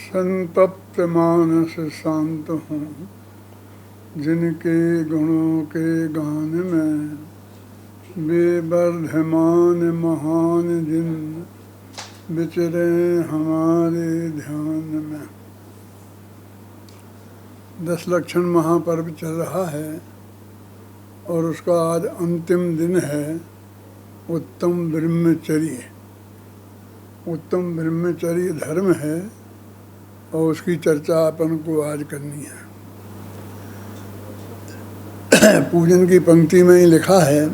संतप्त मानस शांत हूँ, जिनके गुणों के गान में बेवर्धमान महान जिन विचरे हमारे ध्यान में। 10 लक्षण महापर्व चल रहा है और उसका आज अंतिम दिन है। उत्तम ब्रह्मचर्य, उत्तम ब्रह्मचर्य धर्म है और उसकी चर्चा अपन को आज करनी है। पूजन की पंक्ति में ही लिखा है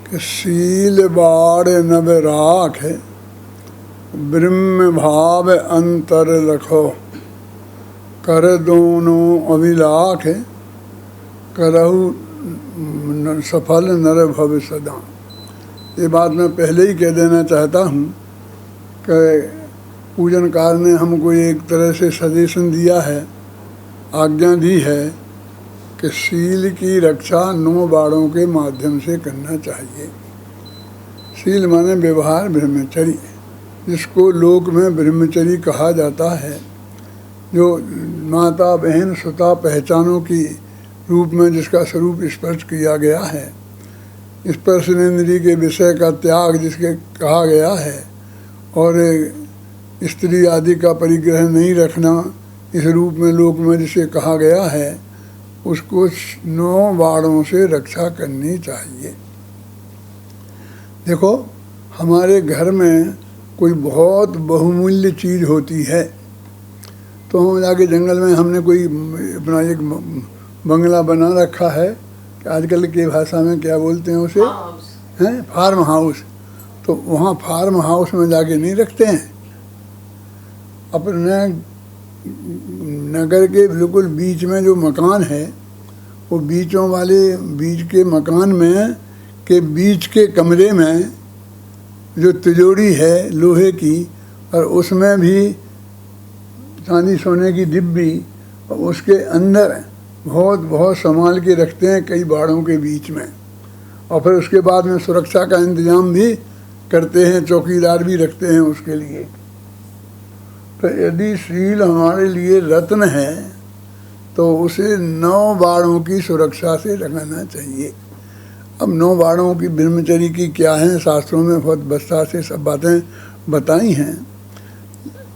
कि शील बाड़ नव राख, ब्रह्म भाव अंतर लखो, कर दोनों अभिलाख, करहु सफल नर भव सदा। ये बात मैं पहले ही कह देना चाहता हूँ कि पूजनकार ने हमको एक तरह से सजेशन दिया है, आज्ञा दी है कि शील की रक्षा 9 बाड़ों के माध्यम से करना चाहिए। शील माने व्यवहार, ब्रह्मचर्य, जिसको लोक में ब्रह्मचर्य कहा जाता है, जो माता बहन सुता पहचानों की रूप में जिसका स्वरूप स्पष्ट किया गया है, स्पर्शेंद्रिय के विषय का त्याग जिसके कहा गया है, और स्त्री आदि का परिग्रह नहीं रखना इस रूप में लोक में जिसे कहा गया है, उसको 9 बाड़ों से रक्षा करनी चाहिए। देखो, हमारे घर में कोई बहुत बहुमूल्य चीज़ होती है तो हम जाके जंगल में हमने कोई अपना एक बंगला बना रखा है कि आजकल की भाषा में क्या बोलते हैं उसे, हैं, फार्म हाउस। तो वहाँ फार्म हाउस में जाके नहीं रखते हैं। अपने नगर के बिल्कुल बीच में जो मकान है, वो बीचों वाले बीच के मकान में के बीच के कमरे में जो तिजोरी है लोहे की, और उसमें भी चांदी सोने की डिब्बी, और उसके अंदर बहुत संभाल के रखते हैं कई बाड़ों के बीच में। और फिर उसके बाद में सुरक्षा का इंतजाम भी करते हैं, चौकीदार भी रखते हैं उसके लिए। तो यदि शील हमारे लिए रत्न है तो उसे 9 बाड़ों की सुरक्षा से रखना चाहिए। अब 9 बाड़ों की ब्रह्मचर्य की क्या है, शास्त्रों में बहुत विस्तार से सब बातें बताई हैं।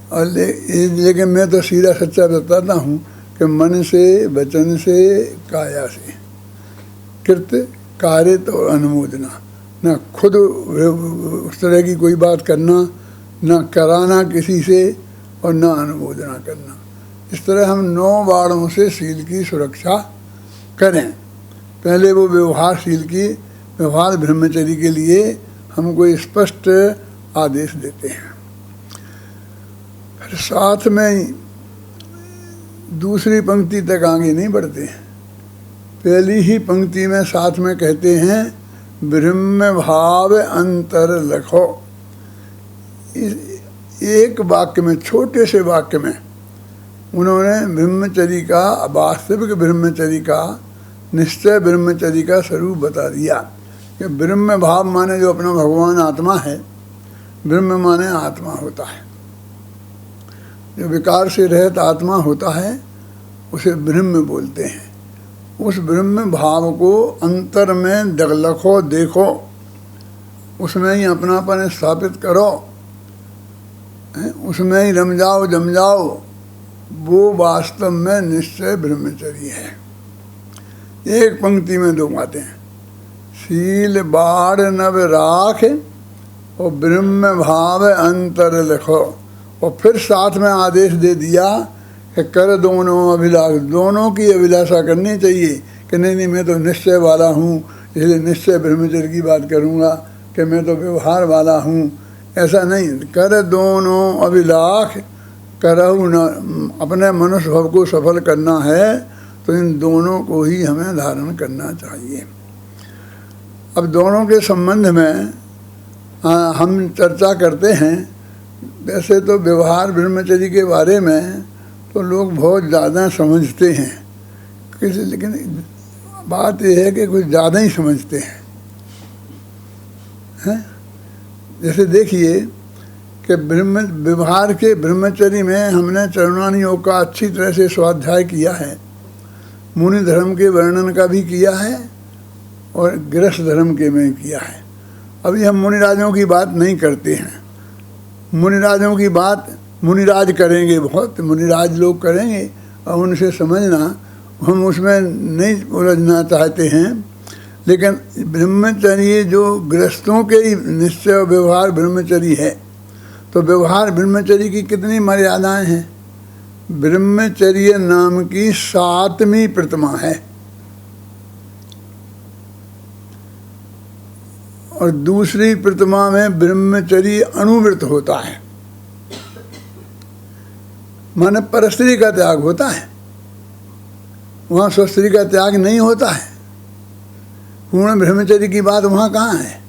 और लेकिन मैं तो सीधा सच्चा बताता हूँ कि मन से, वचन से, काया से, कृत्य कार्य तो अनुमोदना, न खुद उस तरह की कोई बात करना, न कराना किसी से, और न अनुमोदना करना। इस तरह हम 9 बाड़ों से शील की सुरक्षा करें। पहले वो व्यवहारशील की, व्यवहार ब्रह्मचर्य के लिए हमको स्पष्ट आदेश देते हैं। फिर साथ में दूसरी पंक्ति तक आगे नहीं बढ़ते हैं। पहली ही पंक्ति में साथ में कहते हैं ब्रह्म भाव अंतर लखो। एक वाक्य में, छोटे से वाक्य में उन्होंने ब्रह्मचर्य का, वास्तविक ब्रह्मचर्य का, निश्चय ब्रह्मचर्य का स्वरूप बता दिया कि ब्रह्म भाव माने जो अपना भगवान आत्मा है, ब्रह्म माने आत्मा होता है, जो विकार से रहित आत्मा होता है उसे ब्रह्म बोलते हैं। उस ब्रह्म भाव को अंतर में दगलखो, देखो, उसमें ही अपनापन स्थापित करो, उसमें ही रम जाओ, जम जाओ। वो वास्तव में निश्चय ब्रह्मचर्य है। एक पंक्ति में 2 बातें, शील बाड़ नव राख और ब्रह्म भाव अंतर लखो। और फिर साथ में आदेश दे दिया कि कर दोनों अभिलाष, दोनों की अभिलाषा करनी चाहिए कि नहीं मैं तो निश्चय वाला हूँ, इसलिए निश्चय ब्रह्मचर्य की बात करूँगा, कि मैं तो व्यवहार वाला हूँ। ऐसा नहीं, कर दोनों अभिलाष, करहु न, अपने मनुष्य भाव को सफल करना है तो इन दोनों को ही हमें धारण करना चाहिए। अब दोनों के संबंध में हम चर्चा करते हैं। वैसे तो व्यवहार ब्रह्मचर्य के बारे में तो लोग बहुत ज़्यादा समझते हैं, लेकिन बात यह है कि कुछ ज़्यादा ही समझते हैं। जैसे देखिए कि व्यवहार के ब्रह्मचर्य में हमने चरणानी योग का अच्छी तरह से स्वाध्याय किया है, मुनि धर्म के वर्णन का भी किया है और गृहस्थ धर्म के में किया है। अभी हम मुनिराजों की बात नहीं करते हैं, मुनिराजों की बात मुनिराज करेंगे, बहुत मुनिराज लोग करेंगे और उनसे समझना, हम उसमें नहीं उलझना चाहते हैं। लेकिन ब्रह्मचर्य जो गृहस्थों के ही निश्चय व्यवहार ब्रह्मचर्य है, तो व्यवहार ब्रह्मचर्य की कितनी मर्यादाएं हैं। ब्रह्मचर्य नाम की 7वीं प्रतिमा है और दूसरी प्रतिमा में ब्रह्मचर्य अनुव्रत होता है, माने परस्त्री का त्याग होता है, वहाँ स्वस्त्री का त्याग नहीं होता है। पूर्ण ब्रह्मचर्य की बात वहाँ कहाँ है।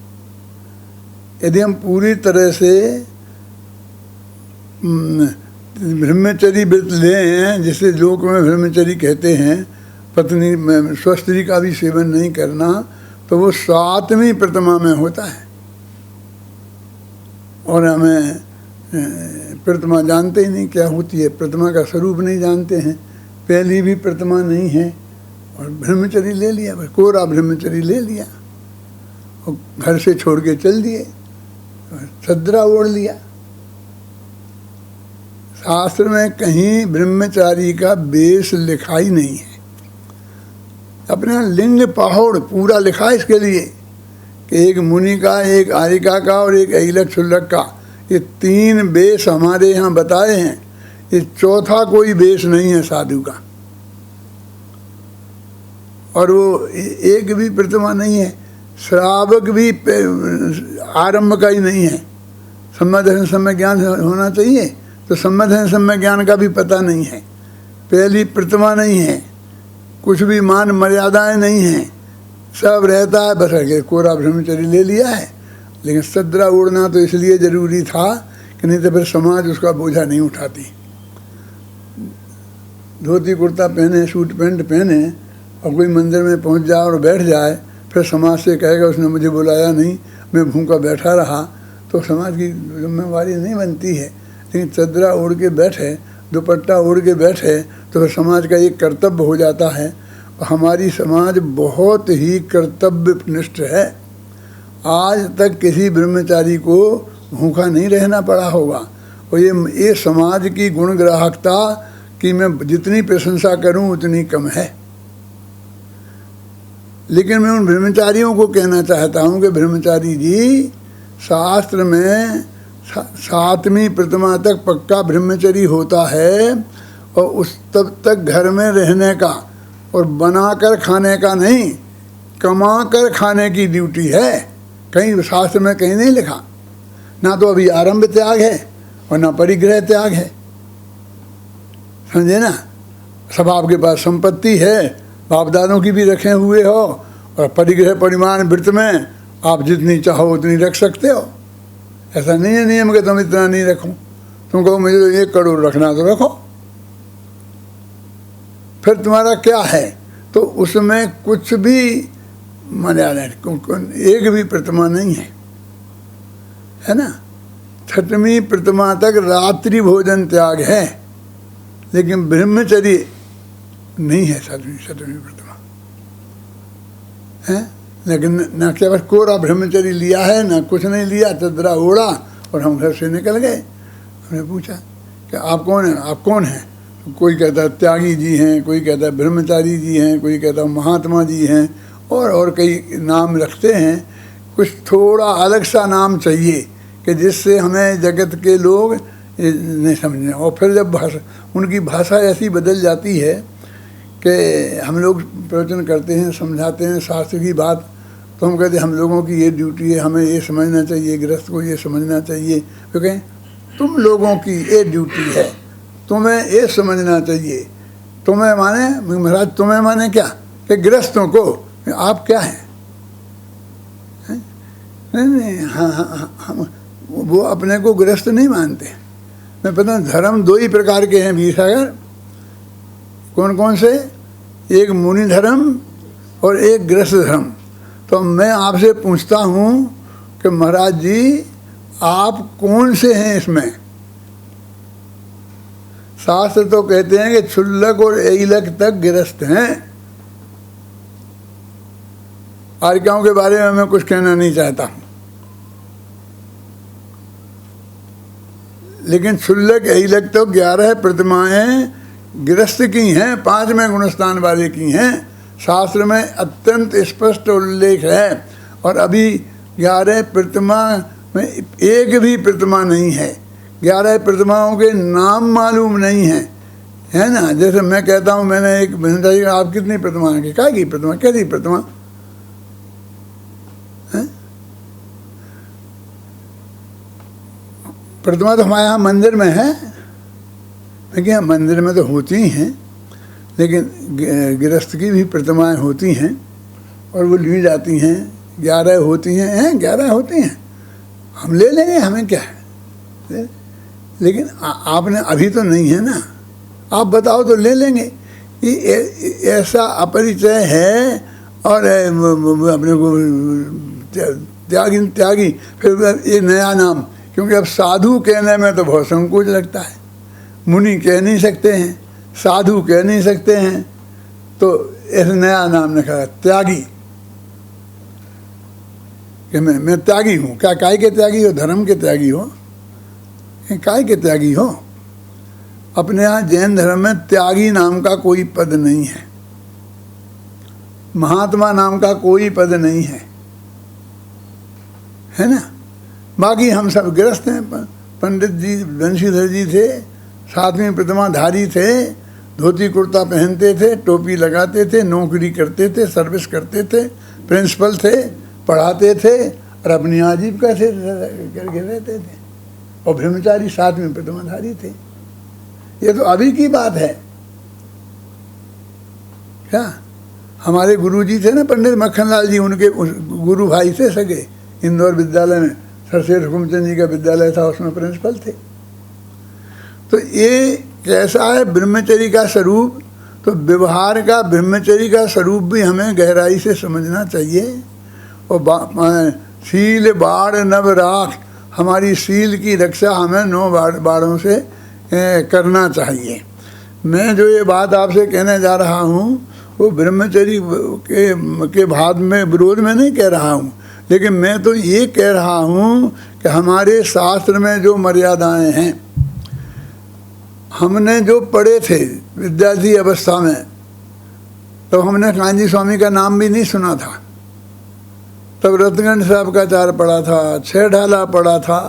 यदि हम पूरी तरह से ब्रह्मचर्य व्रत लें, जिसे लोक में ब्रह्मचर्य कहते हैं, पत्नी स्वस्त्री का भी सेवन नहीं करना, तो वो 7वीं प्रतिमा में होता है। और हमें प्रतिमा जानते ही नहीं क्या होती है, प्रतिमा का स्वरूप नहीं जानते हैं, पहली भी प्रतिमा नहीं है और ब्रह्मचर्य ले लिया, बस कोरा ब्रह्मचर्य ले लिया और घर से छोड़ के चल दिए, सदरा ओढ़ लिया। शास्त्र में कहीं ब्रह्मचारी का वेश लिखा ही नहीं है। अपने लिंग पहाड़ पूरा लिखा है इसके लिए कि एक मुनि का, एक आरिका का और एक ऐलक क्षुल्लक का, ये 3 वेश हमारे यहाँ बताए हैं। ये चौथा कोई वेश नहीं है साधु का। और वो एक भी प्रतिमा नहीं है, श्रावक भी आरंभ का ही नहीं है। सम्यदर्शन सम्य ज्ञान होना चाहिए, तो सम्यदर्शन सम्य ज्ञान का भी पता नहीं है, पहली प्रतिमा नहीं है, कुछ भी मान मर्यादाएं नहीं हैं, सब रहता है बस के कोरा ब्रह्मचर्य ले लिया है। लेकिन सदरा उड़ना तो इसलिए ज़रूरी था कि नहीं तो फिर समाज उसका बोझा नहीं उठाती। धोती कुर्ता पहने, सूट पैंट पहने और कोई मंदिर में पहुंच जाए और बैठ जाए, फिर समाज से कहेगा उसने मुझे बुलाया नहीं, मैं भूखा बैठा रहा, तो समाज की जिम्मेवारी नहीं बनती है। लेकिन चदरा ओढ़ के बैठे, दुपट्टा ओढ़ के बैठे, तो फिर समाज का एक कर्तव्य हो जाता है। और हमारी समाज बहुत ही कर्तव्यनिष्ठ है। आज तक किसी ब्रह्मचारी को भूखा नहीं रहना पड़ा होगा। और ये समाज की गुण ग्राहकता की मैं जितनी प्रशंसा करूं उतनी कम है। लेकिन मैं उन ब्रह्मचारियों को कहना चाहता हूं कि ब्रह्मचारी जी, शास्त्र में 7वीं प्रतिमा तक पक्का ब्रह्मचर्य होता है और उस तब तक घर में रहने का और बनाकर खाने का नहीं, कमा कर खाने की ड्यूटी है। कहीं शास्त्र में कहीं नहीं लिखा, ना तो अभी आरंभ त्याग है और ना परिग्रह त्याग है, समझे ना। सब आपके पास संपत्ति है, बाप दादों की भी रखे हुए हो, और परिग्रह परिमाण वृत्त में आप जितनी चाहो उतनी रख सकते हो। ऐसा नहीं है नियम कि तुम इतना नहीं रखो, तुम कहो मुझे तो 1 करोड़ रखना तो रखो, फिर तुम्हारा क्या है। तो उसमें कुछ भी मर्यादा, एक भी प्रतिमा नहीं है ना। 6वीं प्रतिमा तक रात्रि भोजन त्याग है, लेकिन ब्रह्मचर्य नहीं है 7वीं प्रतिमा है। लेकिन न केवल कोरा ब्रह्मचर्य लिया है, न कुछ नहीं लिया, चदरा ओढ़ा और हम घर से निकल गए। हमने पूछा कि आप कौन हैं, आप कौन हैं। कोई कहता है त्यागी जी हैं, कोई कहता है ब्रह्मचारी जी हैं, कोई कहता है महात्मा जी हैं, और कई नाम रखते हैं। कुछ थोड़ा अलग सा नाम चाहिए कि जिससे हमें जगत के लोग नहीं समझें। और फिर जब उनकी भाषा ऐसी बदल जाती है कि हम लोग प्रवचन करते हैं, समझाते हैं शास्त्र की बात, तो हम कहते हैं हम लोगों की ये ड्यूटी है, हमें ये समझना चाहिए, गृहस्थ को ये समझना चाहिए। तो कहें तुम लोगों की ये ड्यूटी है, तुम्हें ये समझना चाहिए। तुम्हें माने महाराज, तुम्हें माने क्या कि गृहस्थों को आप क्या हैं? नहीं, हाँ, वो अपने को गृहस्थ नहीं मानते। मैं पता धर्म 2 ही प्रकार के हैं वीरसागर। कौन कौन से? एक मुनि धर्म और एक गृहस्थ धर्म। तो मैं आपसे पूछता हूँ कि महाराज जी, आप कौन से हैं इसमें? शास्त्र तो कहते हैं कि क्षुल्लक और एलक तक गिरस्त हैं। आर्यों के बारे में मैं कुछ कहना नहीं चाहता हूं, लेकिन क्षुल्लक एलक तो 11 प्रतिमाएं गिरस्त की हैं, 5वें गुणस्थान वाले की हैं। शास्त्र में अत्यंत स्पष्ट उल्लेख है। और अभी 11 प्रतिमा में एक भी प्रतिमा नहीं है, 11 प्रतिमाओं के नाम मालूम नहीं है, है ना। जैसे मैं कहता हूँ, मैंने एक बहन, आप कितनी प्रतिमा है? क्या की प्रतिमा? कैसी प्रतिमा? प्रतिमा तो हमारे यहाँ मंदिर में है, लेकिन मंदिर में तो होती ही हैं, लेकिन गृहस्थ की भी प्रतिमाएं होती हैं और वो ली जाती हैं। 11 होती हैं, 11 होती हैं, हम ले लेंगे, हमें क्या है। लेकिन आपने अभी तो नहीं है ना, आप बताओ तो ले लेंगे। ये ऐसा अपरिचय है। और अपने को त्यागी फिर ये नया नाम, क्योंकि अब साधु कहने में तो बहुत संकोच लगता है। मुनि कह नहीं सकते हैं, साधु कह नहीं सकते हैं, तो ऐसे नया नाम लिखा त्यागी, कि मैं त्यागी हूँ। क्या काय के त्यागी हो? धर्म के त्यागी हो? काय के त्यागी हो? अपने यहाँ जैन धर्म में त्यागी नाम का कोई पद नहीं है, महात्मा नाम का कोई पद नहीं है ना। बाकी हम सब गृहस्थ हैं। पंडित जी, बंशीधर जी थे, 7वीं प्रतिमा धारी थे, धोती कुर्ता पहनते थे, टोपी लगाते थे, नौकरी करते थे, सर्विस करते थे, प्रिंसिपल थे, पढ़ाते थे और अपनी आजीविका से करके रहते थे। और ब्रह्मचारी 7वीं प्रतिमा धारी थे। ये तो अभी की बात है। क्या हमारे गुरुजी थे ना, पंडित मक्खनलाल जी, उनके गुरु भाई थे सगे, इंदौर विद्यालय में सरसेठ हुकुमचंद जी का विद्यालय था, उसमें प्रिंसिपल थे। तो ये कैसा है ब्रह्मचर्य का स्वरूप? तो व्यवहार का ब्रह्मचर्य का स्वरूप भी हमें गहराई से समझना चाहिए। और शील बाढ़ नव राख, हमारी शील की रक्षा हमें 9 बाढ़ों से करना चाहिए। मैं जो ये बात आपसे कहने जा रहा हूँ वो ब्रह्मचर्य के भाव में विरोध में नहीं कह रहा हूँ, लेकिन मैं तो ये कह रहा हूँ कि हमारे शास्त्र में जो मर्यादाएं हैं, हमने जो पढ़े थे विद्यार्थी अवस्था में, तो हमने कांजी स्वामी का नाम भी नहीं सुना था। तब रत्नगंज साहब का चार पढ़ा था, 6 ढाला पढ़ा था,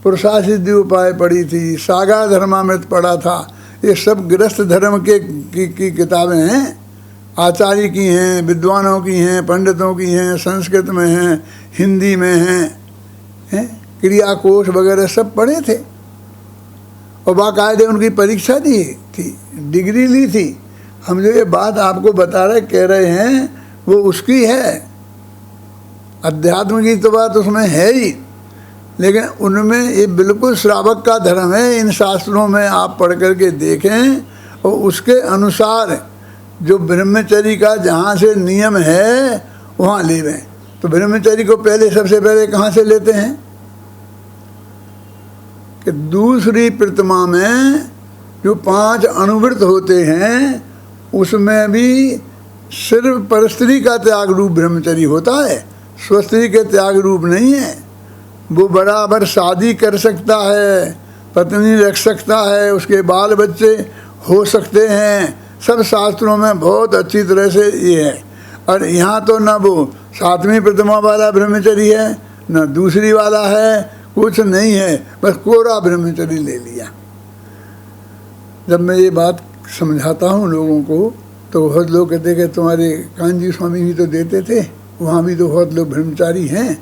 पुरुषासिद्धि उपाय पढ़ी थी, सागा धर्मामृत पढ़ा था। ये सब गृहस्थ धर्म की किताबें हैं, आचार्य की हैं, विद्वानों की हैं, पंडितों की हैं, संस्कृत में हैं, हिंदी में हैं, क्रिया कोश वगैरह सब पढ़े थे। और बाकायदे उनकी परीक्षा दी थी, डिग्री ली थी। हम जो ये बात आपको बता रहे कह रहे हैं वो उसकी है। अध्यात्म की तो बात उसमें है ही, लेकिन उनमें ये बिल्कुल श्रावक का धर्म है। इन शास्त्रों में आप पढ़ करके देखें और उसके अनुसार जो ब्रह्मचर्य का जहाँ से नियम है वहाँ लेवें। तो ब्रह्मचर्य को सबसे पहले कहाँ से लेते हैं कि दूसरी प्रतिमा में जो 5 अनुव्रत होते हैं उसमें भी सिर्फ परस्त्री का त्याग रूप ब्रह्मचर्य होता है, स्वस्त्री के त्याग रूप नहीं है। वो बराबर शादी कर सकता है, पत्नी रख सकता है, उसके बाल बच्चे हो सकते हैं। सब शास्त्रों में बहुत अच्छी तरह से ये है। और यहाँ तो ना वो 7वीं प्रतिमा वाला ब्रह्मचर्य है, ना दूसरी वाला है, कुछ नहीं है, बस कोरा ब्रह्मचर्य ले लिया। जब मैं ये बात समझाता हूँ लोगों को तो बहुत लोग कहते कि तुम्हारे कांजी स्वामी भी तो देते थे, वहाँ भी तो बहुत लोग ब्रह्मचारी हैं,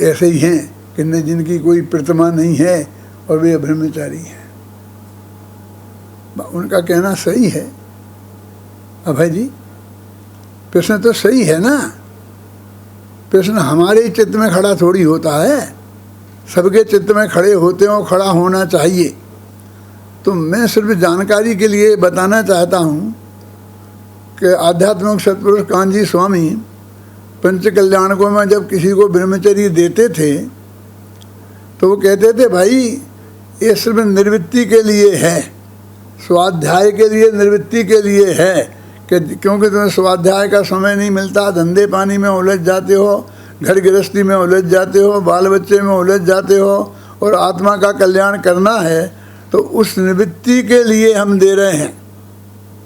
ऐसे ही हैं कि न जिनकी कोई प्रतिमा नहीं है और वे ब्रह्मचारी हैं। उनका कहना सही है अभय जी, प्रश्न तो सही है ना। प्रश्न हमारे ही चित्त में खड़ा थोड़ी होता है, सबके चित्त में खड़े होते हो, खड़ा होना चाहिए। तो मैं सिर्फ जानकारी के लिए बताना चाहता हूँ कि आध्यात्मिक सतपुरुष कांजी स्वामी पंच कल्याणकों में जब किसी को ब्रह्मचर्य देते थे तो वो कहते थे भाई ये सिर्फ निवृत्ति के लिए है, स्वाध्याय के लिए, निवृत्ति के लिए है, कि क्योंकि तुम्हें स्वाध्याय का समय नहीं मिलता, धंधे पानी में उलझ जाते हो, घर गृहस्थी में उलझ जाते हो, बाल बच्चे में उलझ जाते हो, और आत्मा का कल्याण करना है, तो उस निवृत्ति के लिए हम दे रहे हैं।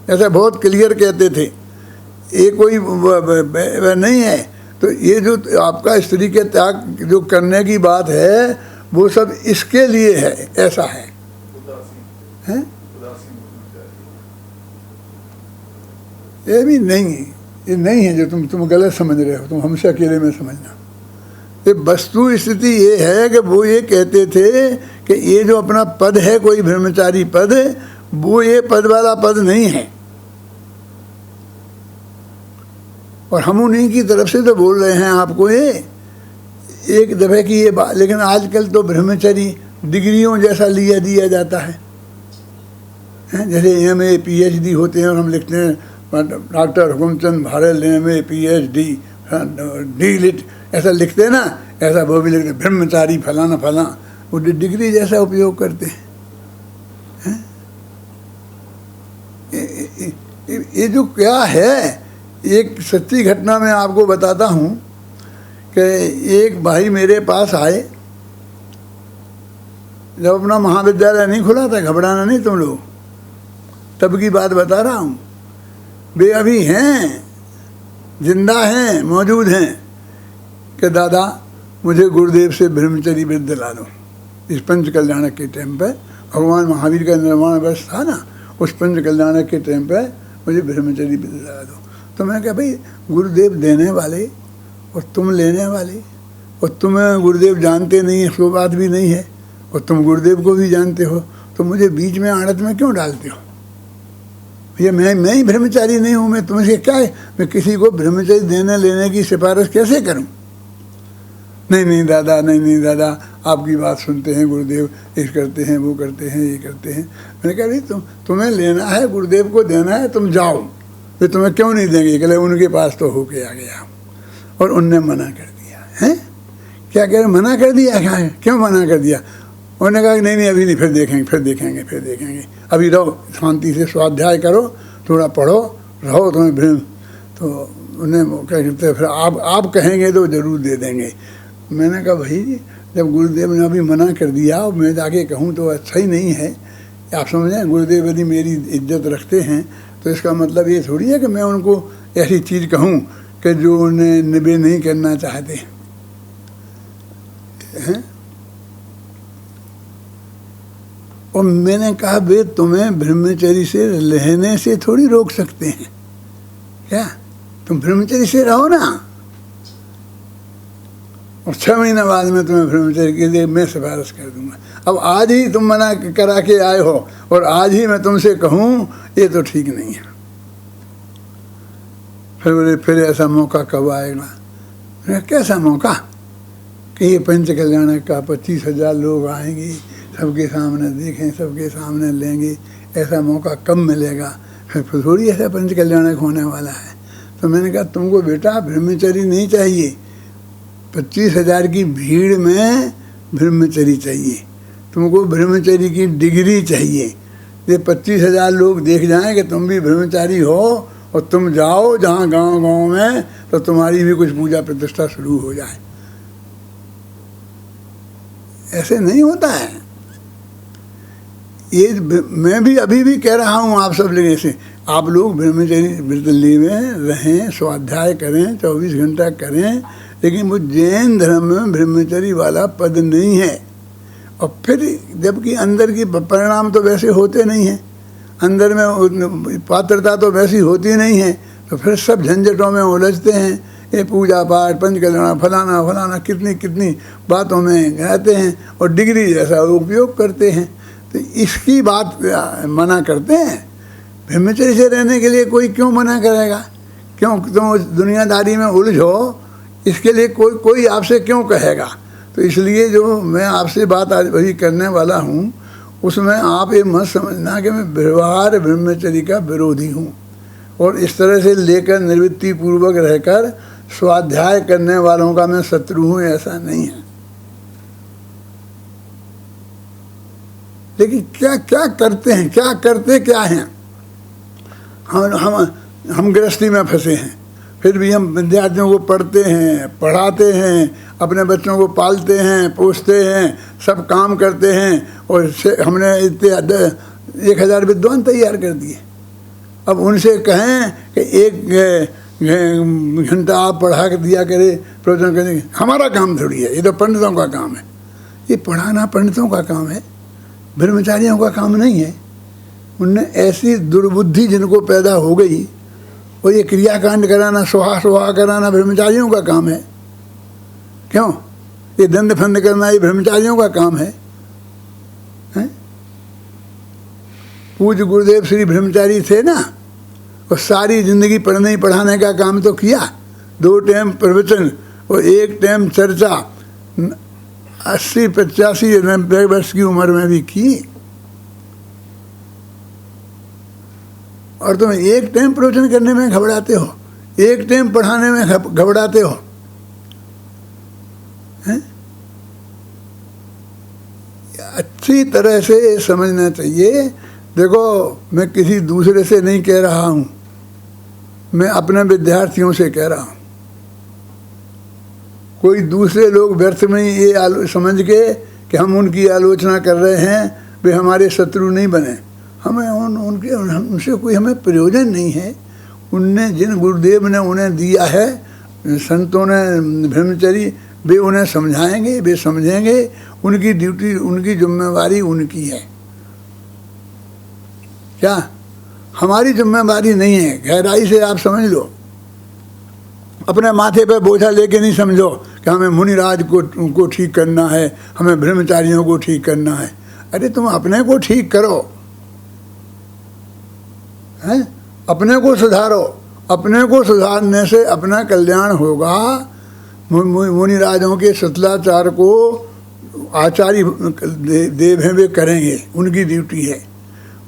ऐसा बहुत क्लियर कहते थे। ये कोई नहीं है। तो ये जो आपका स्त्री के त्याग जो करने की बात है, वो सब इसके लिए है, ऐसा है, हैं? ये भी नहीं, ये नहीं है जो तुम गलत समझ रहे हो, तुम हमसे अकेले में समझना। ये वस्तु स्थिति ये है कि वो ये कहते थे कि ये जो अपना पद है, कोई ब्रह्मचारी पद, वो ये पद वाला पद नहीं है, और हम उन्हीं की तरफ से तो बोल रहे हैं आपको ये एक दफे की ये बात। लेकिन आजकल तो ब्रह्मचारी डिग्रियों जैसा दिया जाता है, जैसे MA PhD होते हैं, और हम लिखते हैं doctor Hukumchand Bharat MA PhD D.Litt, ऐसा लिखते हैं ना, ऐसा वो भी लिखते हैं ब्रह्मचारी फलाना फलाना, वो डिग्री जैसा उपयोग करते हैं। ये जो क्या है, एक सच्ची घटना मैं आपको बताता हूँ कि एक भाई मेरे पास आए, जब अपना महाविद्यालय नहीं खुला था, घबराना नहीं तुम लोग, तब की बात बता रहा हूँ। वे अभी हैं, जिंदा हैं, मौजूद हैं, कि दादा मुझे गुरुदेव से ब्रह्मचर्य व्रत दिला दो। इस पंच कल्याणक के टाइम पे भगवान महावीर का निर्माण वर्ष था ना, उस पंच कल्याणक के टाइम पे मुझे ब्रह्मचर्य व्रत दिला दो। तो मैं कहा भाई गुरुदेव देने वाले और तुम लेने वाले, और तुम्हें गुरुदेव जानते नहीं है, सो बात भी नहीं है, और तुम गुरुदेव को भी जानते हो, तो मुझे बीच में आड़त में क्यों डालते हो? भैया मैं ही ब्रह्मचारी नहीं हूँ, मैं तुमसे क्या है, मैं किसी को ब्रह्मचर्य देने लेने की सिफारिश कैसे करूँ? नहीं दादा, नहीं दादा, आपकी बात सुनते हैं गुरुदेव, इस करते हैं, वो करते हैं, ये करते हैं। मैंने कहा भाई तुम्हें लेना है, गुरुदेव को देना है, तुम जाओ, फिर तुम्हें क्यों नहीं देंगे? कहले उनके पास तो होके आ गया, और उनने मना कर दिया। हैं? क्या कह रहे, मना कर दिया? क्यों मना कर दिया? उन्होंने कहा नहीं अभी नहीं, फिर देखेंगे, अभी रहो, शांति से स्वाध्याय करो, थोड़ा पढ़ो, रहो, तुम्हें भ्रम। तो उन्हें कहते फिर आप कहेंगे तो ज़रूर दे देंगे। मैंने कहा भाई जब गुरुदेव ने अभी मना कर दिया और मैं जाके कहूँ तो अच्छा ही नहीं है। आप समझें, गुरुदेव यदि मेरी इज्जत रखते हैं तो इसका मतलब ये थोड़ी है कि मैं उनको ऐसी चीज़ कहूँ कि जो उन्हें निभे नहीं करना चाहते हैं। और मैंने कहा वे तुम्हें ब्रह्मचर्य से रहने से थोड़ी रोक सकते हैं क्या? तुम ब्रह्मचर्य से रहो ना, और 6 महीने बाद में तुम्हें ब्रह्मचर्य के लिए मैं सिफारिश कर दूंगा। अब आज ही तुम मना करा के आए हो और आज ही मैं तुमसे कहूँ, ये तो ठीक नहीं है। फिर बोले फिर ऐसा मौका कब आएगा? कैसा मौका कि ये पंच कल्याण का 25,000 लोग आएंगे, सबके सामने देखें, सबके सामने लेंगे, ऐसा मौका कब मिलेगा? फिर थोड़ी ऐसा पंच कल्याणक होने वाला है। तो मैंने कहा तुमको बेटा ब्रह्मचर्य नहीं चाहिए, 25,000 की भीड़ में ब्रह्मचर्य चाहिए, तुमको ब्रह्मचर्य की डिग्री चाहिए। ये 25,000 लोग देख जाएं कि तुम भी ब्रह्मचारी हो और तुम जाओ जहाँ गांव में, तो तुम्हारी भी कुछ पूजा प्रतिष्ठा शुरू हो जाए। ऐसे नहीं होता है। ये मैं भी अभी भी कह रहा हूँ आप सब लेने से, आप लोग ब्रह्मचर्य व्रत लें, रहें, स्वाध्याय करें, 24 घंटा करें, लेकिन वो जैन धर्म में ब्रह्मचर्य वाला पद नहीं है। और फिर जबकि अंदर की परिणाम तो वैसे होते नहीं हैं, अंदर में पात्रता तो वैसी होती नहीं है, तो फिर सब झंझटों में उलझते हैं। ये पूजा पाठ, पंच कल्याण, फलाना कितनी बातों में रहते हैं और डिग्री जैसा उपयोग करते हैं। तो इसकी बात मना करते हैं। ब्रह्मचर्य से रहने के लिए कोई क्यों मना करेगा? क्यों तुम दुनियादारी में उलझो, इसके लिए कोई आपसे क्यों कहेगा? तो इसलिए जो मैं आपसे बात आज वही करने वाला हूँ, उसमें आप ये मत समझना कि मैं व्यवहार ब्रह्मचर्य का विरोधी हूँ और इस तरह से लेकर निवृत्ति पूर्वक रहकर स्वाध्याय करने वालों का मैं शत्रु हूँ, ऐसा नहीं है। लेकिन क्या क्या करते हैं, क्या करते क्या हैं। हम गृहस्थी में फंसे हैं, फिर भी हम विद्यार्थियों को पढ़ते हैं, पढ़ाते हैं, अपने बच्चों को पालते हैं, पोसते हैं, सब काम करते हैं, और हमने इतने 1000 विद्वान तैयार कर दिए। अब उनसे कहें कि 1 घंटा आप पढ़ा कर दिया करे, प्रवचन करने, हमारा काम थोड़ी है, ये तो पंडितों का काम है। ये पढ़ाना पंडितों का काम है, ब्रह्मचारियों का काम नहीं है। उनने ऐसी दुर्बुद्धि जिनको पैदा हो गई, और ये क्रियाकांड कराना, सुहा कराना ब्रह्मचारियों का काम है। क्यों? ये दंड फंद करना ये ब्रह्मचारियों का काम है, हैं? पूज्य गुरुदेव श्री ब्रह्मचारी थे ना, और सारी जिंदगी पढ़ने पढ़ाने का काम तो किया। 2 टाइम प्रवचन और 1 टाइम चर्चा 80, 85, 90 वर्ष की उम्र में भी की। और तुम 1 टाइम प्रवचन करने में घबराते हो, 1 टाइम पढ़ाने में घबराते हो, हैं? अच्छी तरह से समझना चाहिए। देखो, मैं किसी दूसरे से नहीं कह रहा हूँ, मैं अपने विद्यार्थियों से कह रहा हूँ। कोई दूसरे लोग व्यर्थ में ये समझ के कि हम उनकी आलोचना कर रहे हैं, वे हमारे शत्रु नहीं बने। हमें उनसे कोई हमें प्रयोजन नहीं है। उनने जिन गुरुदेव ने उन्हें दिया है, संतों ने ब्रह्मचर्य, वे उन्हें समझाएंगे, वे समझेंगे। उनकी ड्यूटी, उनकी जिम्मेवारी उनकी है। क्या हमारी जिम्मेवारी नहीं है? गहराई से आप समझ लो। अपने माथे पे बोझा लेके नहीं समझो कि हमें मुनिराज को ठीक करना है, हमें ब्रह्मचारियों को ठीक करना है। अरे तुम अपने को ठीक करो, हैं? अपने को सुधारो। अपने को सुधारने से अपना कल्याण होगा। मुनिराजों के सतलाचार को आचार्य देव हैं, वे करेंगे, उनकी ड्यूटी है।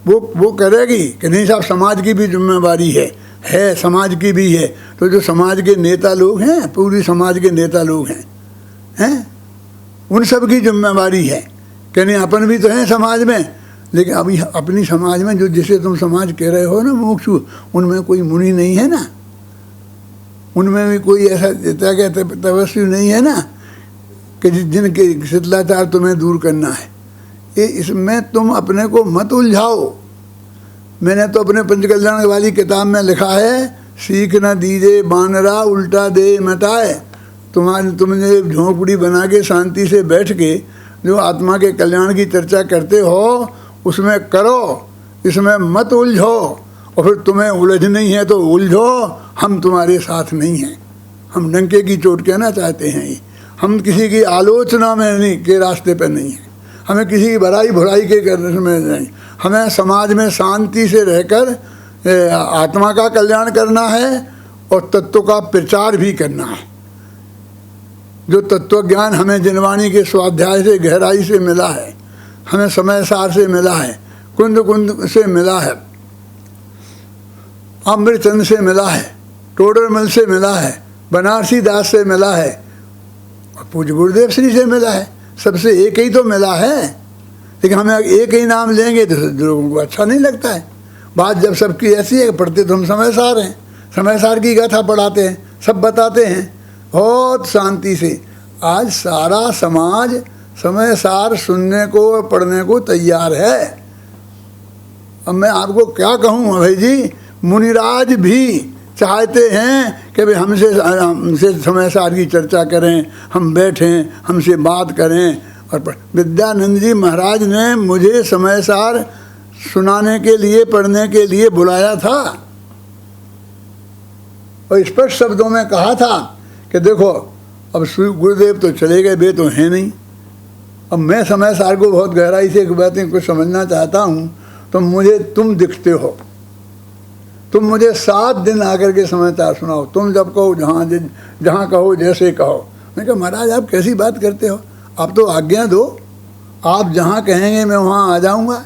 वो करेगी कि नहीं साहब, समाज की भी जिम्मेवारी है, समाज की भी है। तो जो समाज के नेता लोग हैं, पूरी समाज के नेता लोग हैं, उन सब की जिम्मेवारी है कि नहीं, अपन भी तो हैं समाज में। लेकिन अभी अपनी समाज में जो जिसे तुम समाज कह रहे हो ना मुमुक्षु, उनमें कोई मुनि नहीं है ना, उनमें भी कोई ऐसा तपस्वी नहीं है ना कि जिनके शिथिलाचार तुम्हें दूर करना है। ये इसमें तुम अपने को मत उलझाओ। मैंने तो अपने पंचकल्याण वाली किताब में लिखा है, सीख न दीजे बानरा उल्टा दे मटाए। तुमने झोंपड़ी बना के शांति से बैठ के जो आत्मा के कल्याण की चर्चा करते हो, उसमें करो, इसमें मत उलझो। और फिर तुम्हें उलझ नहीं है तो उलझो, हम तुम्हारे साथ नहीं हैं। हम डंके की चोट कहना चाहते हैं। ये हम किसी की आलोचना में नहीं के रास्ते पर नहीं हैं, हमें किसी की भलाई भुराई के करने में नहीं। हमें समाज में शांति से रहकर आत्मा का कल्याण करना है और तत्व का प्रचार भी करना है। जो तत्व ज्ञान हमें जिनवाणी के स्वाध्याय से गहराई से मिला है, हमें समय सार से मिला है, कुंद कुंद से मिला है, अमृतचंद से मिला है, टोडरमल से मिला है, बनारसी दास से मिला है, और पूज्य गुरुदेव श्री से मिला है। सबसे एक ही तो मिला है। लेकिन हमें एक ही नाम लेंगे तो लोगों को अच्छा नहीं लगता है। बात जब सबकी ऐसी है, पढ़ते तो हम समय सार हैं, समय सार की गाथा पढ़ाते हैं, सब बताते हैं बहुत शांति से। आज सारा समाज समय सार सुनने को पढ़ने को तैयार है। अब मैं आपको क्या कहूँ भाई जी, मुनिराज भी चाहते हैं कि भाई हमसे समय सार की चर्चा करें, हम बैठें, हमसे बात करें। और विद्यानंद जी महाराज ने मुझे समय सार सुनाने के लिए, पढ़ने के लिए बुलाया था और स्पष्ट शब्दों में कहा था कि देखो, अब गुरुदेव तो चले गए, वे तो हैं नहीं। अब मैं समय सार को बहुत गहराई से बातें कुछ समझना चाहता हूँ, तो मुझे तुम दिखते हो। तुम मुझे 7 दिन आकर के समाचार सुनाओ, तुम जब कहो, जहाँ कहो, जैसे कहो। मैं कहा महाराज आप कैसी बात करते हो, आप तो आज्ञा दो, आप जहाँ कहेंगे मैं वहाँ आ जाऊँगा,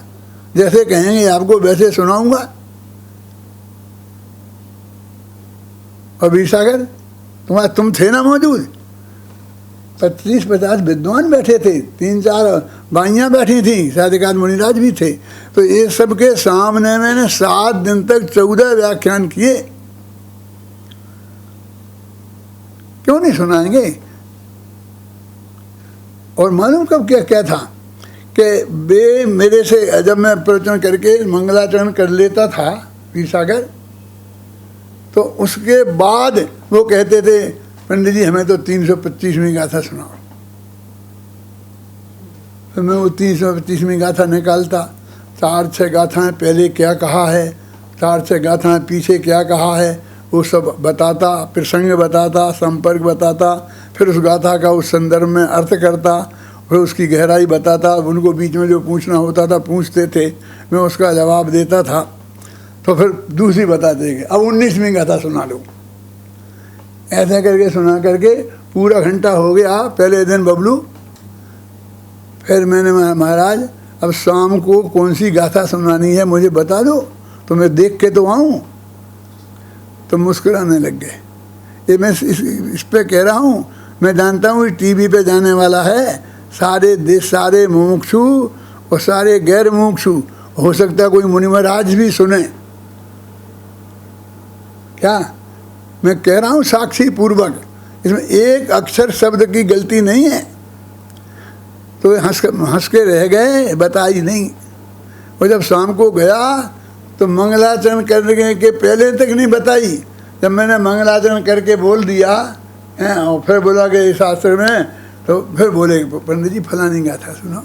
जैसे कहेंगे आपको वैसे सुनाऊँगा। और वीर सागर तुम थे ना मौजूद, 25-50 विद्वान बैठे थे, 3-4 बाइयाँ बैठी थी, शायद एक आध मुनिराज भी थे। तो ये सबके सामने मैंने 7 दिन तक 14 व्याख्यान किए। क्यों नहीं सुनाएंगे? और मालूम कब क्या क्या था कि वे मेरे से, जब मैं प्रवचन करके मंगलाचरण कर लेता था पीर सागर, तो उसके बाद वो कहते थे पंडित जी हमें तो 325वीं गाथा सुनाओ। तो मैं वो 325वीं गाथा निकालता, 4-6 गाथाएं पहले क्या कहा है, 4-6 गाथाएं पीछे क्या कहा है, वो सब बताता, प्रसंग बताता, संपर्क बताता, फिर उस गाथा का उस संदर्भ में अर्थ करता, फिर उसकी गहराई बताता। उनको बीच में जो पूछना होता था पूछते थे, मैं उसका जवाब देता था। तो फिर दूसरी बता देंगे, अब 19वीं गाथा सुना लो। ऐसे करके सुना करके पूरा घंटा हो गया पहले दिन बबलू। फिर मैंने महाराज अब शाम को कौन सी गाथा सुनानी है मुझे बता दो, तो मैं देख के तो आऊँ। तो मुस्कुराने लग गए। ये मैं इस पे कह रहा हूँ, मैं जानता हूँ टीवी पे जाने वाला है, सारे देश, सारे मुमुक्षु और सारे गैर मुमुक्षु, हो सकता है कोई मुनि महाराज भी सुने। क्या मैं कह रहा हूँ साक्षी पूर्वक, इसमें एक अक्षर शब्द की गलती नहीं है। तो हंस के रह गए, बताई नहीं। और जब शाम को गया तो मंगलाचरण करने के पहले तक नहीं बताई। जब मैंने मंगलाचरण करके बोल दिया और फिर बोला कि इस शास्त्र में, तो फिर बोले पंडित जी फलानी गाथा सुनो।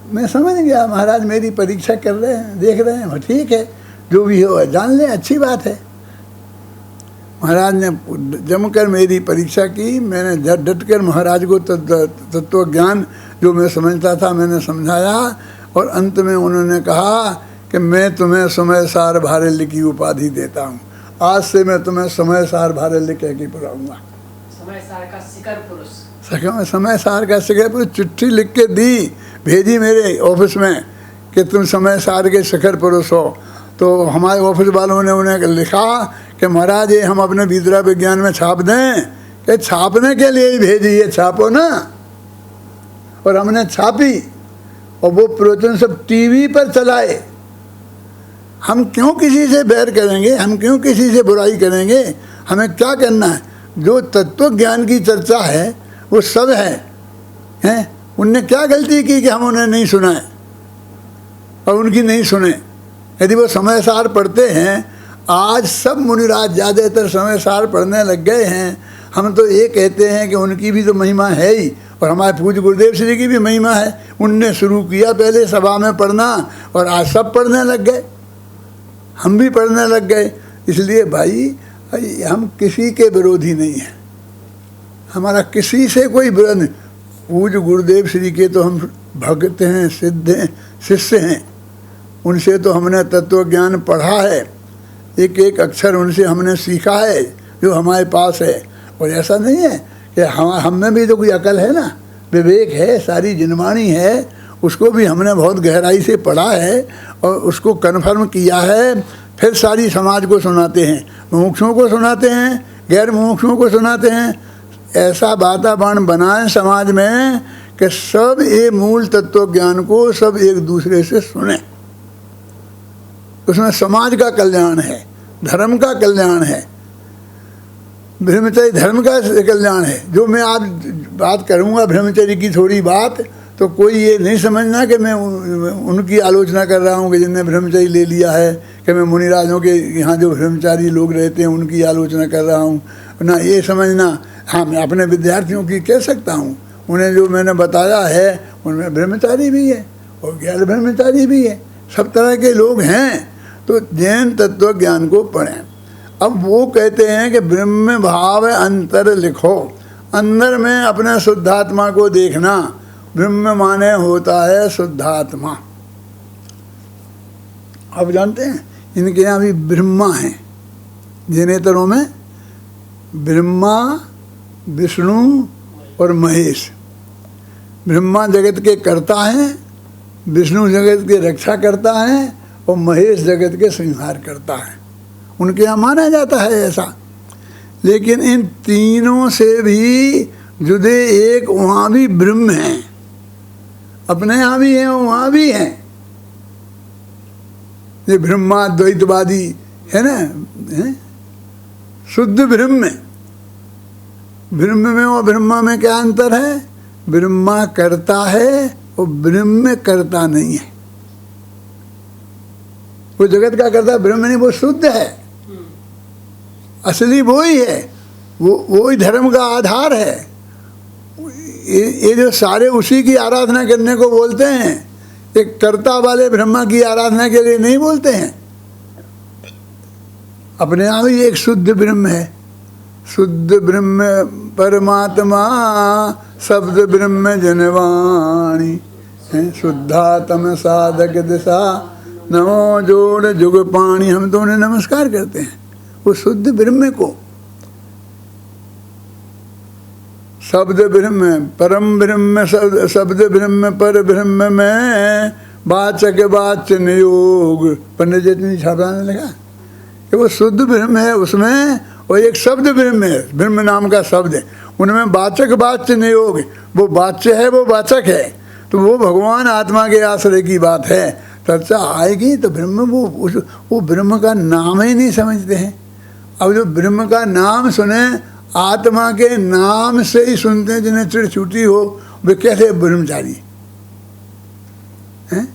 मैं समझ गया महाराज मेरी परीक्षा कर रहे हैं, देख रहे हैं, ठीक है जो भी हो जान ले, अच्छी बात है। महाराज ने जमकर मेरी परीक्षा की। मैंने डट कर महाराज को तत्व ज्ञान जो मैं समझता था मैंने समझाया, और अंत में उन्होंने कहा कि मैं तुम्हें समय सार भारल्य की उपाधि देता हूँ। आज से मैं तुम्हें समय सार भारल्य कह के बुलाऊंगा। समय सार का शिखर पुरुष, समय सार का शिखर पुरुष। चिट्ठी लिख के दी, भेजी मेरे ऑफिस में कि तुम समय सार के शिखर पुरुष हो। तो हमारे ऑफिस वालों ने उन्हें लिखा कि महाराज ये हम अपने विद्या विज्ञान में छाप दें, कि छापने के लिए ही भेजी है, छापो ना। और हमने छापी, और वो प्रवचन सब टीवी पर चलाए। हम क्यों किसी से बैर करेंगे, हम क्यों किसी से बुराई करेंगे? हमें क्या करना है? जो तत्व ज्ञान की चर्चा है वो सब है। उनने क्या गलती की कि हम उन्हें नहीं सुनाए और उनकी नहीं सुने? यदि वो समय सार पढ़ते हैं, आज सब मुनिराज ज़्यादातर समय सार पढ़ने लग गए हैं। हम तो ये कहते हैं कि उनकी भी तो महिमा है ही, और हमारे पूज्य गुरुदेव श्री की भी महिमा है। उनने शुरू किया पहले सभा में पढ़ना, और आज सब पढ़ने लग गए, हम भी पढ़ने लग गए। इसलिए भाई हम किसी के विरोधी नहीं हैं, हमारा किसी से कोई विरोध नहीं। पूज्य गुरुदेव श्री के तो हम भक्त हैं, सिद्ध हैं, शिष्य हैं। उनसे तो हमने तत्व ज्ञान पढ़ा है, एक एक अक्षर उनसे हमने सीखा है जो हमारे पास है। और ऐसा नहीं है कि हम में भी तो कोई अकल है ना, विवेक है, सारी जिनवाणी है, उसको भी हमने बहुत गहराई से पढ़ा है और उसको कन्फर्म किया है। फिर सारी समाज को सुनाते हैं, मुमुक्षुओं को सुनाते हैं, गैर मुमुक्षुओं को सुनाते हैं। ऐसा वातावरण बनाएं समाज में कि सब ये मूल तत्व ज्ञान को सब एक दूसरे से सुने। उसमें समाज का कल्याण है, धर्म का कल्याण है, ब्रह्मचर्य धर्म का कल्याण है। जो मैं आज बात करूँगा ब्रह्मचर्य की थोड़ी बात, तो कोई ये नहीं समझना कि मैं उनकी आलोचना कर रहा हूँ कि जिनने ब्रह्मचर्य ले लिया है, कि मैं मुनिराजों के यहाँ जो ब्रह्मचारी लोग रहते हैं उनकी आलोचना कर रहा हूँ। ना ये समझना, हाँ मैं अपने विद्यार्थियों की कह सकता हूँ, उन्हें जो मैंने बताया है उनमें ब्रह्मचारी भी है और गैर ब्रह्मचारी भी है, सब तरह के लोग हैं। तो जैन तत्व ज्ञान को पढ़ें। अब वो कहते हैं कि ब्रह्म भाव अंतर लिखो, अंदर में अपने शुद्धात्मा को देखना। ब्रह्म माने होता है शुद्धात्मा। आप जानते हैं इनके यहाँ भी ब्रह्मा हैं, जैनेतरों में ब्रह्मा, विष्णु और महेश। ब्रह्मा जगत के कर्ता हैं, विष्णु जगत के रक्षा करता है और महेश जगत के संहार करता है। उनके यहाँ माना जाता है ऐसा। लेकिन इन तीनों से भी जुदे एक वहाँ भी ब्रह्म है, अपने यहाँ भी है वहाँ भी है। ये ब्रह्माद्वैतवादी है ना, है? शुद्ध ब्रह्म। ब्रह्म में और ब्रह्मा में क्या अंतर है? ब्रह्मा करता है और ब्रह्म करता नहीं है। वो जगत का करता ब्रह्म नहीं, वो शुद्ध है, असली वो ही है, वो ही धर्म का आधार है। ये जो सारे उसी की आराधना करने को बोलते हैं, एक कर्ता वाले ब्रह्मा की आराधना के लिए नहीं बोलते हैं। अपने आप ही एक शुद्ध ब्रह्म है, शुद्ध ब्रह्म परमात्मा शब्द ब्रह्म जनवाणी है। शुद्धात्म साधक दिशा नमो जोड़ जुग पाणी, हम तो उन्हें नमस्कार करते हैं वो शुद्ध ब्रह्म को। शब्द ब्रह्म परम ब्रह्म, शब्द ब्रह्म पर ब्रह्म में वाचक वाच्य नियोग। पंडित जी ने छापा ने लिखा कि वो शुद्ध ब्रह्म है, उसमें वो एक शब्द ब्रह्म है, ब्रह्म नाम का शब्द है, उनमें वाचक वाच्य नियोग। वो वाच्य है, वो वाचक है, तो वो भगवान आत्मा के आश्रय की बात है। चर्चा आएगी तो ब्रह्म वो ब्रह्म का नाम ही नहीं समझते हैं। अब जो ब्रह्म का नाम सुने, आत्मा के नाम से ही सुनते हैं, जिन्हें चिड़ छूटी हो वे कैसे ब्रह्मचारी हैं?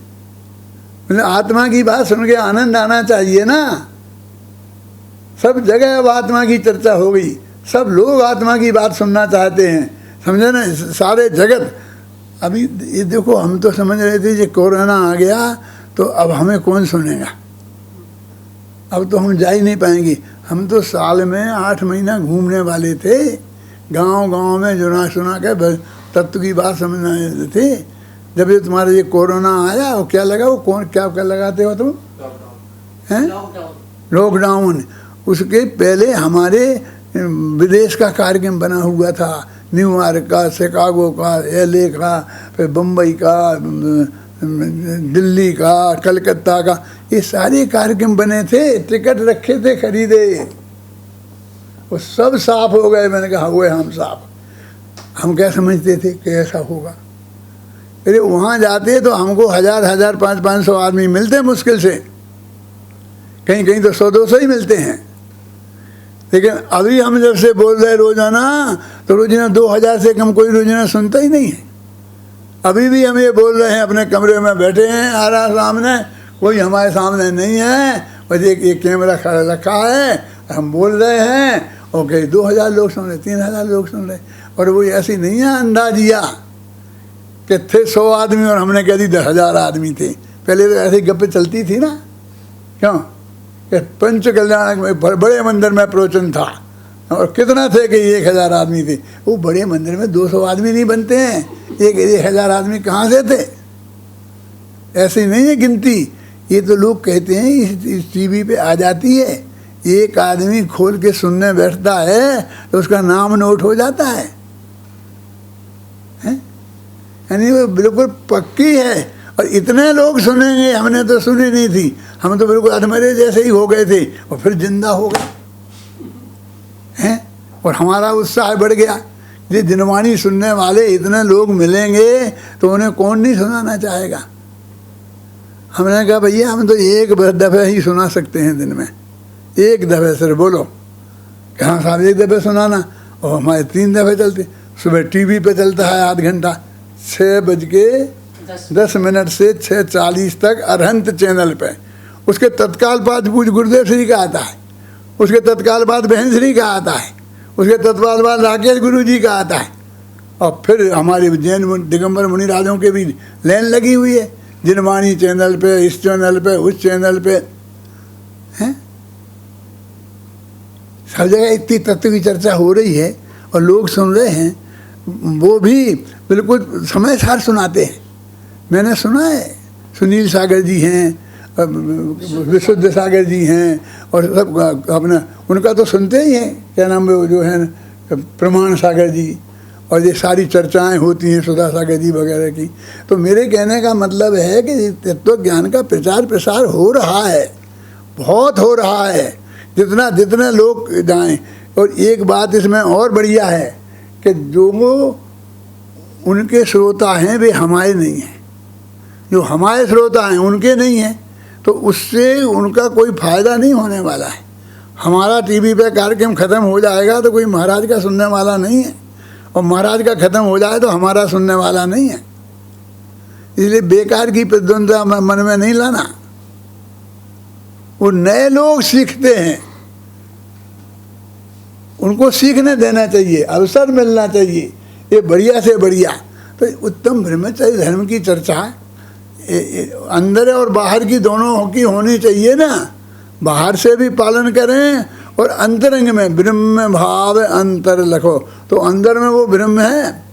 मतलब आत्मा की बात सुन के आनंद आना चाहिए ना। सब जगह अब आत्मा की चर्चा हो गई, सब लोग आत्मा की बात सुनना चाहते हैं, समझे ना, सारे जगत। अभी ये देखो, हम तो समझ रहे थे ये कोरोना आ गया तो अब हमें कौन सुनेगा, अब तो हम जा ही नहीं पाएंगे। हम तो साल में 8 महीना घूमने वाले थे, गांव-गांव में जुना सुना के तत्व की बात समझने थे। जब ये तुम्हारा ये कोरोना आया, वो क्या लगा, वो कौन क्या लगाते हो तुम हैं? लॉकडाउन। उसके पहले हमारे विदेश का कार्यक्रम बना हुआ था, न्यूयॉर्क का, शिकागो का, LA का, फिर बम्बई का, दिल्ली का, कलकत्ता का, ये सारे कार्यक्रम बने थे, टिकट रखे थे खरीदे, वो सब साफ हो गए। मैंने कहा हुए हम साफ। हम क्या समझते थे कि ऐसा होगा? अरे वहाँ जाते तो हमको 1000 500 आदमी मिलते मुश्किल से, कहीं कहीं तो 100-200 ही मिलते हैं। लेकिन अभी हम जब से बोल रहे रोजाना, तो रोजाना 2000 से कम कोई रोजाना सुनता ही नहीं है। अभी भी हम ये बोल रहे हैं, अपने कमरे में बैठे हैं, आ रहा सामने, कोई हमारे सामने नहीं है, बस एक कैमरा खड़ा रखा है, हम बोल रहे हैं, ओके 2000 लोग सुन रहे, 3000 लोग सुन रहे। और वो ऐसी नहीं है अंदाजिया कि थे 100 आदमी और हमने कह दी 10,000 आदमी थे। पहले तो ऐसी गप्पे चलती थी ना, क्यों कि पंच कल्याण में बड़े मंदिर में प्रवचन था और कितना थे कि 1000 आदमी थे। वो बड़े मंदिर में 200 आदमी नहीं बनते हैं, 1000 आदमी कहाँ से थे? ऐसी नहीं है गिनती। ये तो लोग कहते हैं इस टीवी पे आ जाती है, एक आदमी खोल के सुनने बैठता है तो उसका नाम नोट हो जाता है, यानी वो बिल्कुल पक्की है। और इतने लोग सुनेंगे, हमने तो सुनी नहीं थी, हम तो बिल्कुल अधमरे जैसे ही हो गए थे और फिर जिंदा हो गए हैं। और हमारा उत्साह बढ़ गया। ये दिनवाणी सुनने वाले इतने लोग मिलेंगे तो उन्हें कौन नहीं सुनाना चाहेगा। हमने कहा भैया हम तो एक दफ़े ही सुना सकते हैं दिन में, एक दफ़े सिर्फ बोलो। कहाँ साहब एक दफ़े सुनाना, और हमारे 3 दफ़े चलते। सुबह टीवी पे चलता है आध घंटा, 6:10 से 6:40 तक अरहंत चैनल पे। उसके तत्काल बाद पूज्य गुरुदेव श्री का आता है, उसके तत्काल बाद बहन श्री का आता है, उसके तत्काल बाद राकेश गुरु जी का आता है, और फिर हमारे जैन दिगंबर मुनिराजों के भी लाइन लगी हुई है, जिनवाणी चैनल पे, इस चैनल पे, उस चैनल पे हैं। सब जगह इतनी तत्व की चर्चा हो रही है और लोग सुन रहे हैं। वो भी बिल्कुल समय सार सुनाते हैं। मैंने सुना है, सुनील सागर जी हैं, विशुद्ध सागर जी हैं, और सब अपना उनका तो सुनते ही हैं, क्या नाम जो है प्रमाण सागर जी, और ये सारी चर्चाएं होती हैं सुधा सागर जी वगैरह की। तो मेरे कहने का मतलब है कि तत्व ज्ञान का प्रचार प्रसार हो रहा है, बहुत हो रहा है। जितना जितने लोग जाएं, और एक बात इसमें और बढ़िया है कि जो उनके श्रोता हैं वे हमारे नहीं हैं, जो हमारे श्रोता हैं उनके नहीं हैं, तो उससे उनका कोई फ़ायदा नहीं होने वाला है। हमारा टीवी पे कार्यक्रम ख़त्म हो जाएगा तो कोई महाराज का सुनने वाला नहीं है, और महाराज का ख़त्म हो जाए तो हमारा सुनने वाला नहीं है। इसलिए बेकार की प्रतिद्वंद्विता मन में नहीं लाना। वो नए लोग सीखते हैं, उनको सीखने देना चाहिए, अवसर मिलना चाहिए, ये बढ़िया से बढ़िया। तो उत्तम ब्रह्मचर्य धर्म की चर्चा अंदर और बाहर की दोनों की होनी चाहिए ना। बाहर से भी पालन करें और अंतरंग में ब्रह्म भाव अंतर लखो, तो अंदर में वो ब्रह्म है।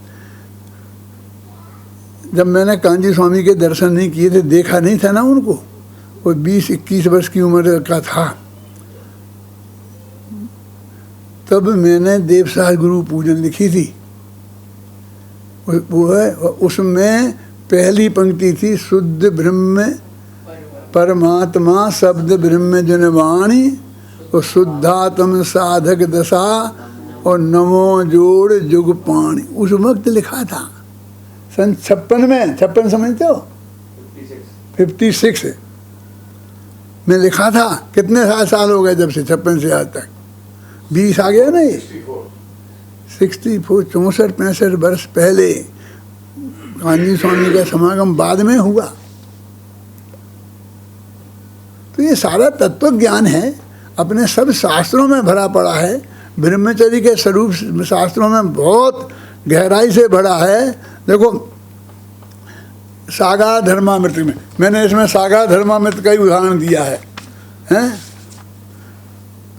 जब मैंने कांजी स्वामी के दर्शन नहीं किए थे, देखा नहीं था ना उनको, वो 20-21 वर्ष की उम्र का था, तब मैंने देवसार गुरु पूजन लिखी थी। वो है, उसमें पहली पंक्ति थी, शुद्ध ब्रह्म परमात्मा शब्द ब्रह्म जनवाणी और शुद्धात्म साधक दशा और नमो जोड़ जुग पाणी। उस वक्त लिखा था सन 56 में, 56 समझते हो, 56 में लिखा था। कितने साल हो गए जब से 56 से आज तक, 20 आ गया ना ये, 64 64-65 वर्ष पहले कांजी स्वामी का समागम बाद में हुआ। तो ये सारा तत्व ज्ञान है, अपने सब शास्त्रों में भरा पड़ा है। ब्रह्मचर्य के स्वरूप शास्त्रों में बहुत गहराई से भरा है। देखो सागा धर्मामृत में, मैंने इसमें सागा धर्मामृत का ही उदाहरण दिया है, हैं?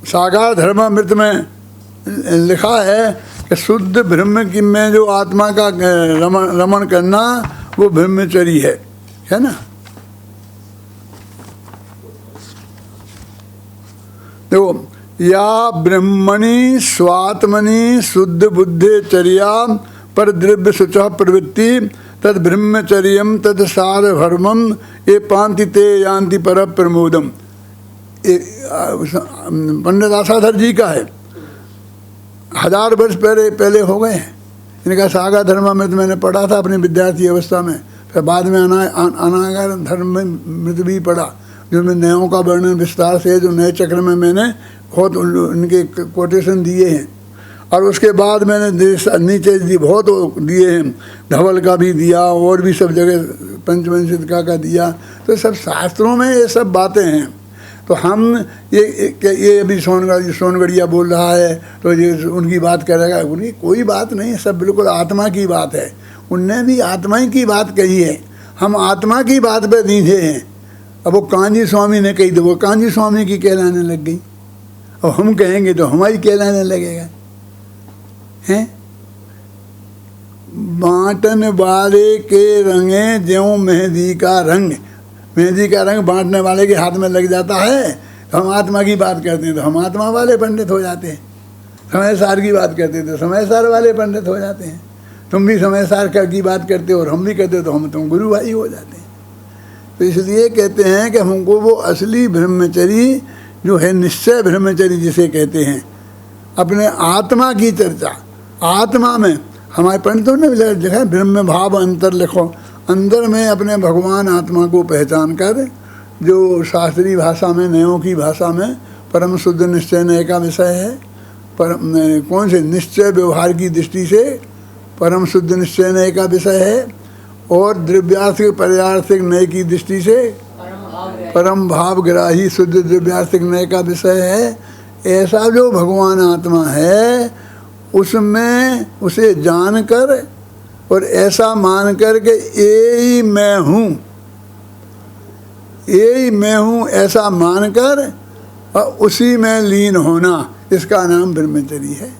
सागा धर्मामृत में लिखा है कि शुद्ध ब्रह्म की में जो आत्मा का रमण करना वो ब्रह्मचर्य है ना। देखो, या ब्रह्मणि स्वात्मनि शुद्ध बुद्धे चर्या पर द्रव्य शुचः प्रवृत्ति तद ब्रह्मचर्यम तद सार धर्मम ये पांति ते यान्ति पर प्रमोदम। पंडित आशाधर जी का है, 1000 वर्ष पहले हो गए हैं। इनका सागा धर्मामृत मैंने पढ़ा था अपनी विद्यार्थी अवस्था में, फिर बाद में अनागर धर्मामृत भी पढ़ा, जिनमें नयों का वर्णन विस्तार से, जो नए चक्र में मैंने बहुत उनके कोटेशन दिए हैं। और उसके बाद मैंने नीचे बहुत दिए हैं, धवल का भी दिया और भी सब जगह पंचवंशिका का दिया। तो सब शास्त्रों में ये सब बातें हैं। तो हम ये अभी सोनगढ़िया बोल रहा है तो ये उनकी बात करेगा, उनकी कोई बात नहीं है, सब बिल्कुल आत्मा की बात है। उनने भी आत्मा ही की बात कही है, हम आत्मा की बात पे दीधे हैं। अब वो कांजी स्वामी ने कही तो वो कांजी स्वामी की कहलाने लग गई, और हम कहेंगे तो हमारी कहलाने लगेगा, हैं? बांटन वाले के रंगे ज्यों मेहंदी का रंग, मेहंदी का रंग बांटने वाले के हाथ में लग जाता है। तो हम आत्मा की बात करते हैं तो हम आत्मा वाले पंडित हो जाते हैं, समय सार की बात करते तो समय सार वाले पंडित हो जाते हैं। तुम भी समय सार की बात करते हो और हम भी करते हो तो तुम गुरु भाई हो जाते हैं। तो इसलिए कहते हैं कि हमको वो असली ब्रह्मचर्य जो है, निश्चय ब्रह्मचर्य जिसे कहते हैं, अपने आत्मा की चर्चा, आत्मा में हमारे पंडितों ने लिखा ब्रह्म भाव अंतर लिखो, अंदर में अपने भगवान आत्मा को पहचान कर, जो शास्त्रीय भाषा में, नयों की भाषा में परम शुद्ध निश्चय नय का विषय है। कौन से निश्चय व्यवहार की दृष्टि से परम शुद्ध निश्चय नय का विषय है, और द्रव्यार्थिक पर्यार्थिक नय की दृष्टि से परम भाव ग्राही शुद्ध द्रव्यार्थिक नय का विषय है। ऐसा जो भगवान आत्मा है उसमें उसे जानकर और ऐसा मानकर के यही मैं हूँ, यही मैं हूँ ऐसा मानकर और उसी में लीन होना, इसका नाम ब्रह्मचर्य है।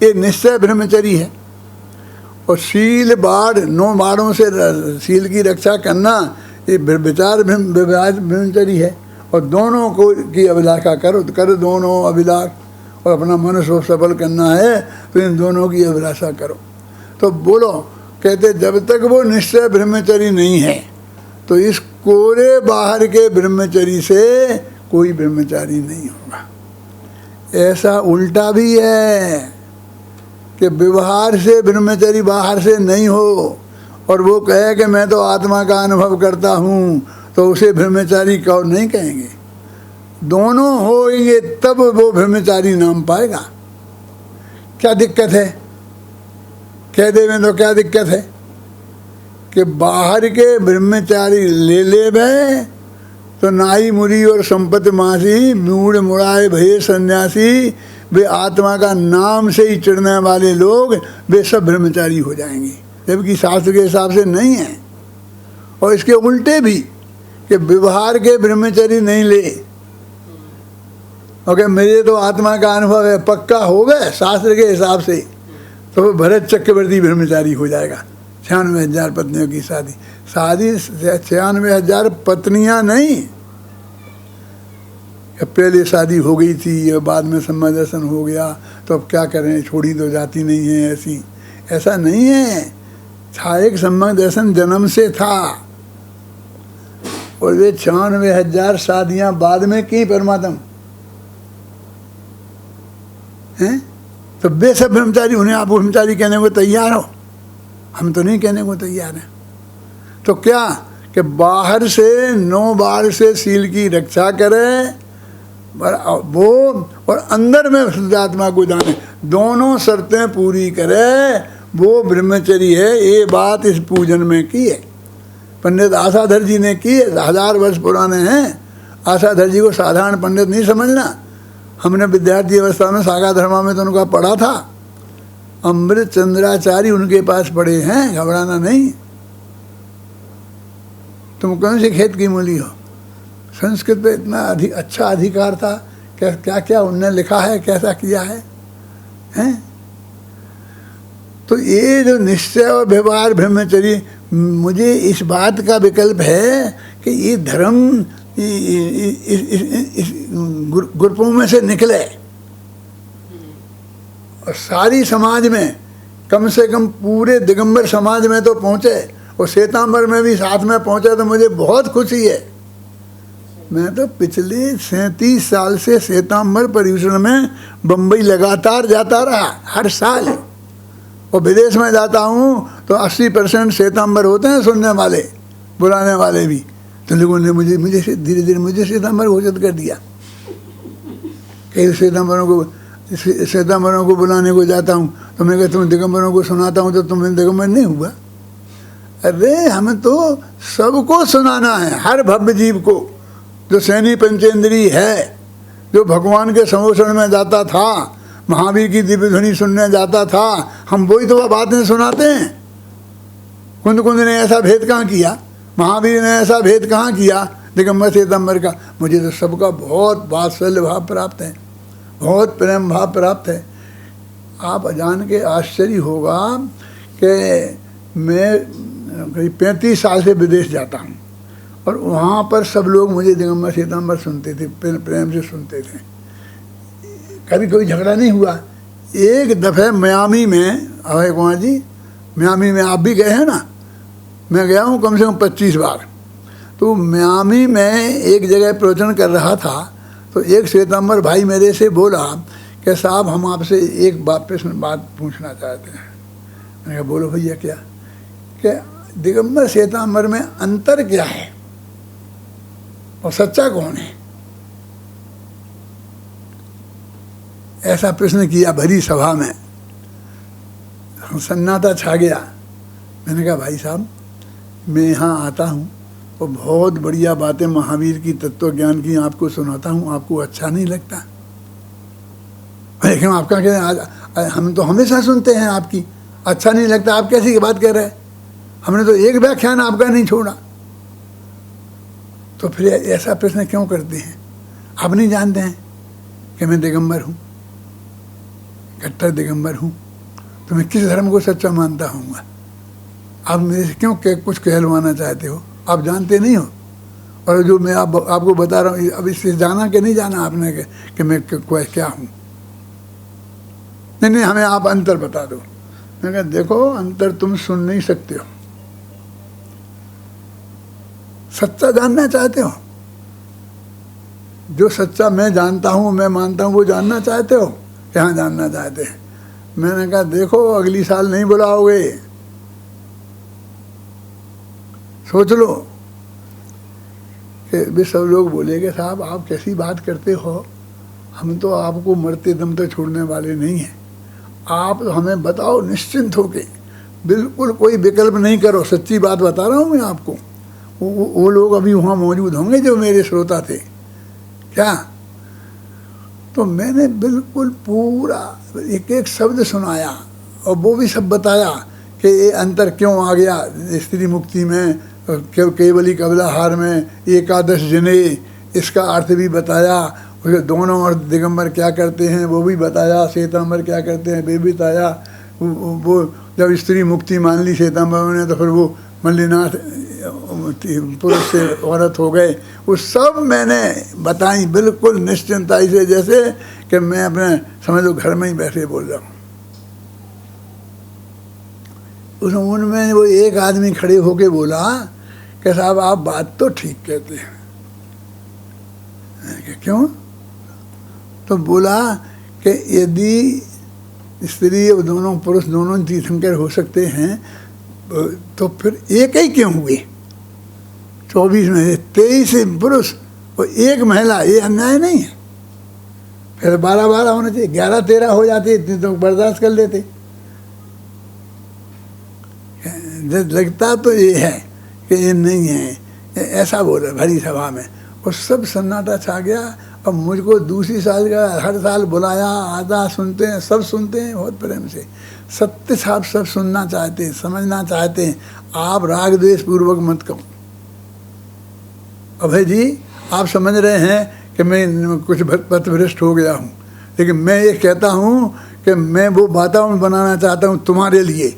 ये निश्चय ब्रह्मचर्य है। और शील बाढ़, 9 बाढ़ों से शील की रक्षा करना, ये विचार ब्रह्मचर्य है। और दोनों को की अभिलाषा करो दोनों अभिलाष, और अपना मनुष्य सफल करना है तो इन दोनों की अभिलाषा करो। तो बोलो, कहते जब तक वो निश्चय ब्रह्मचर्य नहीं है तो इस कोरे बाहर के ब्रह्मचर्य से कोई ब्रह्मचारी नहीं होगा। ऐसा उल्टा भी है कि व्यवहार से ब्रह्मचर्य बाहर से नहीं हो और वो कहे कि मैं तो आत्मा का अनुभव करता हूँ, तो उसे ब्रह्मचारी कहो नहीं कहेंगे। दोनों होंगे तब वो ब्रह्मचारी नाम पाएगा। क्या दिक्कत है? कह दे में तो क्या दिक्कत है कि बाहर के ब्रह्मचारी ले भय तो नाई मुरी और संपत्ति मासी मूढ़ मुड़ाए भये सन्यासी, वे आत्मा का नाम से ही चिढ़ने वाले लोग वे सब ब्रह्मचारी हो जाएंगे, जबकि शास्त्र के हिसाब से नहीं है। और इसके उल्टे भी कि व्यवहार के ब्रह्मचारी नहीं ले, और मेरे तो आत्मा का अनुभव है, पक्का हो गए शास्त्र के हिसाब से, तो वो भरत चक्रवर्ती ब्रह्मचारी हो जाएगा। 96,000 पत्नियों की शादी 96,000 पत्नियां नहीं, पहले शादी हो गई थी, बाद में समय दर्शन हो गया, तो अब क्या करें, छोड़ी तो जाती नहीं है ऐसी। ऐसा नहीं है, था एक सम्यक दर्शन जन्म से था, और वे 96,000 शादियां बाद में की परमात्मा हैं। तो वे सब ब्रह्मचारी, उन्हें आप ब्रह्मचारी कहने को तैयार हो? हम तो नहीं कहने को तैयार हैं। तो क्या कि बाहर से 9 बार से सील की रक्षा करे वो, और अंदर में शुद्धात्मा को जाने, दोनों शर्तें पूरी करे, वो ब्रह्मचरी है। ये बात इस पूजन में की है पंडित आशाधर जी ने की है, 1000 वर्ष पुराने हैं। आशाधर जी को साधारण पंडित नहीं समझना। हमने विद्यार्थी अवस्था में सागा धर्मा में तो उनका पढ़ा था, अमृत चंद्राचार्य उनके पास पढ़े हैं, घबराना नहीं। तुम कौन से खेत की मूली हो? संस्कृत पे इतना अच्छा अधिकार था, क्या क्या उनने लिखा है, कैसा किया है, हैं? तो ये जो निश्चय और व्यवहार ब्रह्मचर्य, मुझे इस बात का विकल्प है कि ये धर्म इस ग्रुपों में से निकले और सारी समाज में, कम से कम पूरे दिगंबर समाज में तो पहुँचे, और श्वेतांबर में भी साथ में पहुँचा, तो मुझे बहुत खुशी है। मैं तो पिछले 37 साल से श्वेतांबर पर्यूषण में बम्बई लगातार जाता रहा, हर साल, और विदेश में जाता हूँ तो 80% श्वेतांबर होते हैं सुनने वाले, बुलाने वाले भी। तो लोगों ने मुझे धीरे धीरे मुझे श्वेतांबर घोषित कर दिया। कई श्वेतांबरों को बुलाने को जाता हूँ तो मैं कहता, तुम दिगंबरों को सुनाता हूँ तो तुम्हें दिगंबर नहीं हुआ? अरे हमें तो सबको सुनाना है, हर भव्य जीव को, जो सैनी पंचेंद्री है, जो भगवान के संरक्षण में जाता था, महावीर की दिव्य ध्वनि सुनने जाता था, हम वही तो बातें सुनाते हैं। कुंद ने ऐसा भेद कहाँ किया, महावीर ने ऐसा भेद कहाँ किया दिगंबर श्वेतांबर का? मुझे तो सबका बहुत वात्सल्य भाव प्राप्त है, बहुत प्रेम भाव प्राप्त है। आप जान के आश्चर्य होगा कि मैं करीब 35 साल से विदेश जाता हूँ, और वहाँ पर सब लोग मुझे दिगंबर श्वेतांबर सुनते थे, प्रेम से सुनते थे, कभी कोई झगड़ा नहीं हुआ। एक दफ़े मियामी में, अभय कुमार जी, मियामी में आप भी गए हैं ना, मैं गया हूँ कम से कम 25 बार। तो मियामी में एक जगह प्रवचन कर रहा था, तो एक श्वेतांबर भाई मेरे से बोला कि साहब हम आपसे एक बात पूछना चाहते हैं। मैंने कहा बोलो भैया क्या? कि दिगंबर श्वेतांबर में अंतर क्या है और सच्चा कौन है? ऐसा प्रश्न किया भरी सभा में, सन्नाटा छा गया। मैंने कहा भाई साहब, मैं यहाँ आता हूँ और बहुत बढ़िया बातें महावीर की तत्व ज्ञान की आपको सुनाता हूँ, आपको अच्छा नहीं लगता? लेकिन आपका कह रहे, हम तो हमेशा सुनते हैं आपकी, अच्छा नहीं लगता, आप कैसी बात कह रहे हैं? हमने तो एक व्याख्यान आपका नहीं छोड़ा। तो फिर ऐसा प्रश्न क्यों करते हैं? आप नहीं जानते हैं कि मैं दिगंबर हूँ, कट्टर दिगंबर हूँ, तो मैं किस धर्म को सच्चा मानता हूँ? आप मेरे से क्यों कुछ कहलवाना चाहते हो? आप जानते नहीं हो। और जो मैं आपको बता रहा हूँ, अब इससे जाना कि नहीं जाना आपने कि मैं क्या हूँ? नहीं, हमें आप अंतर बता दो। मैं कहा देखो, अंतर तुम सुन नहीं सकते हो, सच्चा जानना चाहते हो, जो सच्चा मैं जानता हूँ, मैं मानता हूँ, वो जानना चाहते हो? क्या जानना चाहते हैं? मैंने कहा देखो अगली साल नहीं बुलाओगे, सोच लो। कि वे सब लोग बोले कि साहब आप कैसी बात करते हो, हम तो आपको मरते दम तक छोड़ने वाले नहीं हैं, आप हमें बताओ निश्चिंत होके, बिल्कुल कोई विकल्प नहीं करो, सच्ची बात बता रहा हूँ मैं आपको। वो लोग अभी वहाँ मौजूद होंगे जो मेरे श्रोता थे क्या। तो मैंने बिल्कुल पूरा एक एक शब्द सुनाया और वो भी सब बताया कि ये अंतर क्यों आ गया स्त्री मुक्ति में, केवली कबलाहार में, एकादश जने, इसका अर्थ भी बताया, उसके दोनों अर्थ दिगंबर क्या करते हैं वो भी बताया, श्वेतांबर क्या करते हैं वे भी बताया। वो जब स्त्री मुक्ति मान ली श्वेतांबर ने तो फिर वो मल्लीनाथ पुरुष से औरत हो गए, वो सब मैंने बताई बिल्कुल निश्चिंताई से, जैसे कि मैं अपने समझ लो घर में ही बैठे बोल रहा हूँ। उनमें वो एक आदमी खड़े होके बोला कि साहब आप बात तो ठीक कहते हैं। क्यों? तो बोला कि यदि स्त्री और दोनों पुरुष दोनों तीर्थंकर हो सकते हैं तो फिर एक ही क्यों हुए? 24 में 23 पुरुष और एक महिला, ये अन्याय नहीं है? फिर 12-12 होना चाहिए, 11-13 हो जाते, इतनी तो बर्दाश्त कर लेते। लगता तो ये है कि ये नहीं है, ऐसा बोल रहे भरी सभा में, और सब सन्नाटा छा गया। अब मुझको दूसरी साल का हर साल बुलाया, आधा सुनते हैं, सब सुनते हैं बहुत प्रेम से, सत्य साहब सब सुनना चाहते हैं, समझना चाहते हैं। आप राग द्वेष पूर्वक मत कहो। अभय जी आप समझ रहे हैं कि मैं कुछ पथभ्रष्ट हो गया हूँ, लेकिन मैं ये कहता हूँ कि मैं वो वातावरण बनाना चाहता हूँ तुम्हारे लिए,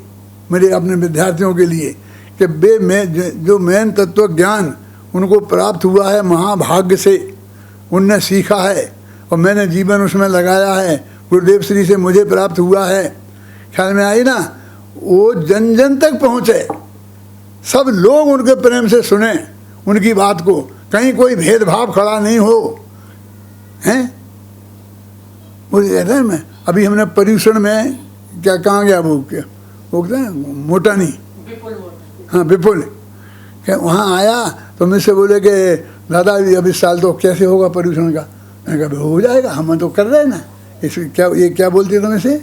मेरे अपने विद्यार्थियों के लिए, कि वे में जो मेन तत्व ज्ञान उनको प्राप्त हुआ है महाभाग्य से, उनने सीखा है और मैंने जीवन उसमें लगाया है, गुरुदेव श्री से मुझे प्राप्त हुआ है, ख्याल में आई ना, वो जन जन तक पहुँचे, सब लोग उनके प्रेम से सुने उनकी बात को, कहीं कोई भेदभाव खड़ा नहीं हो, हैं? मुझे कहते हैं मैं अभी हमने पर्यूषण में क्या कहाँ गया वो कहते हैं मोटानी, हाँ विपुल, क्या वहाँ आया तो मुझसे बोले कि दादा अब इस साल तो कैसे होगा पर्यूषण का? मैंने कहा हो जाएगा, हम तो कर रहे हैं ना, इस क्या ये क्या बोलते तुम इसे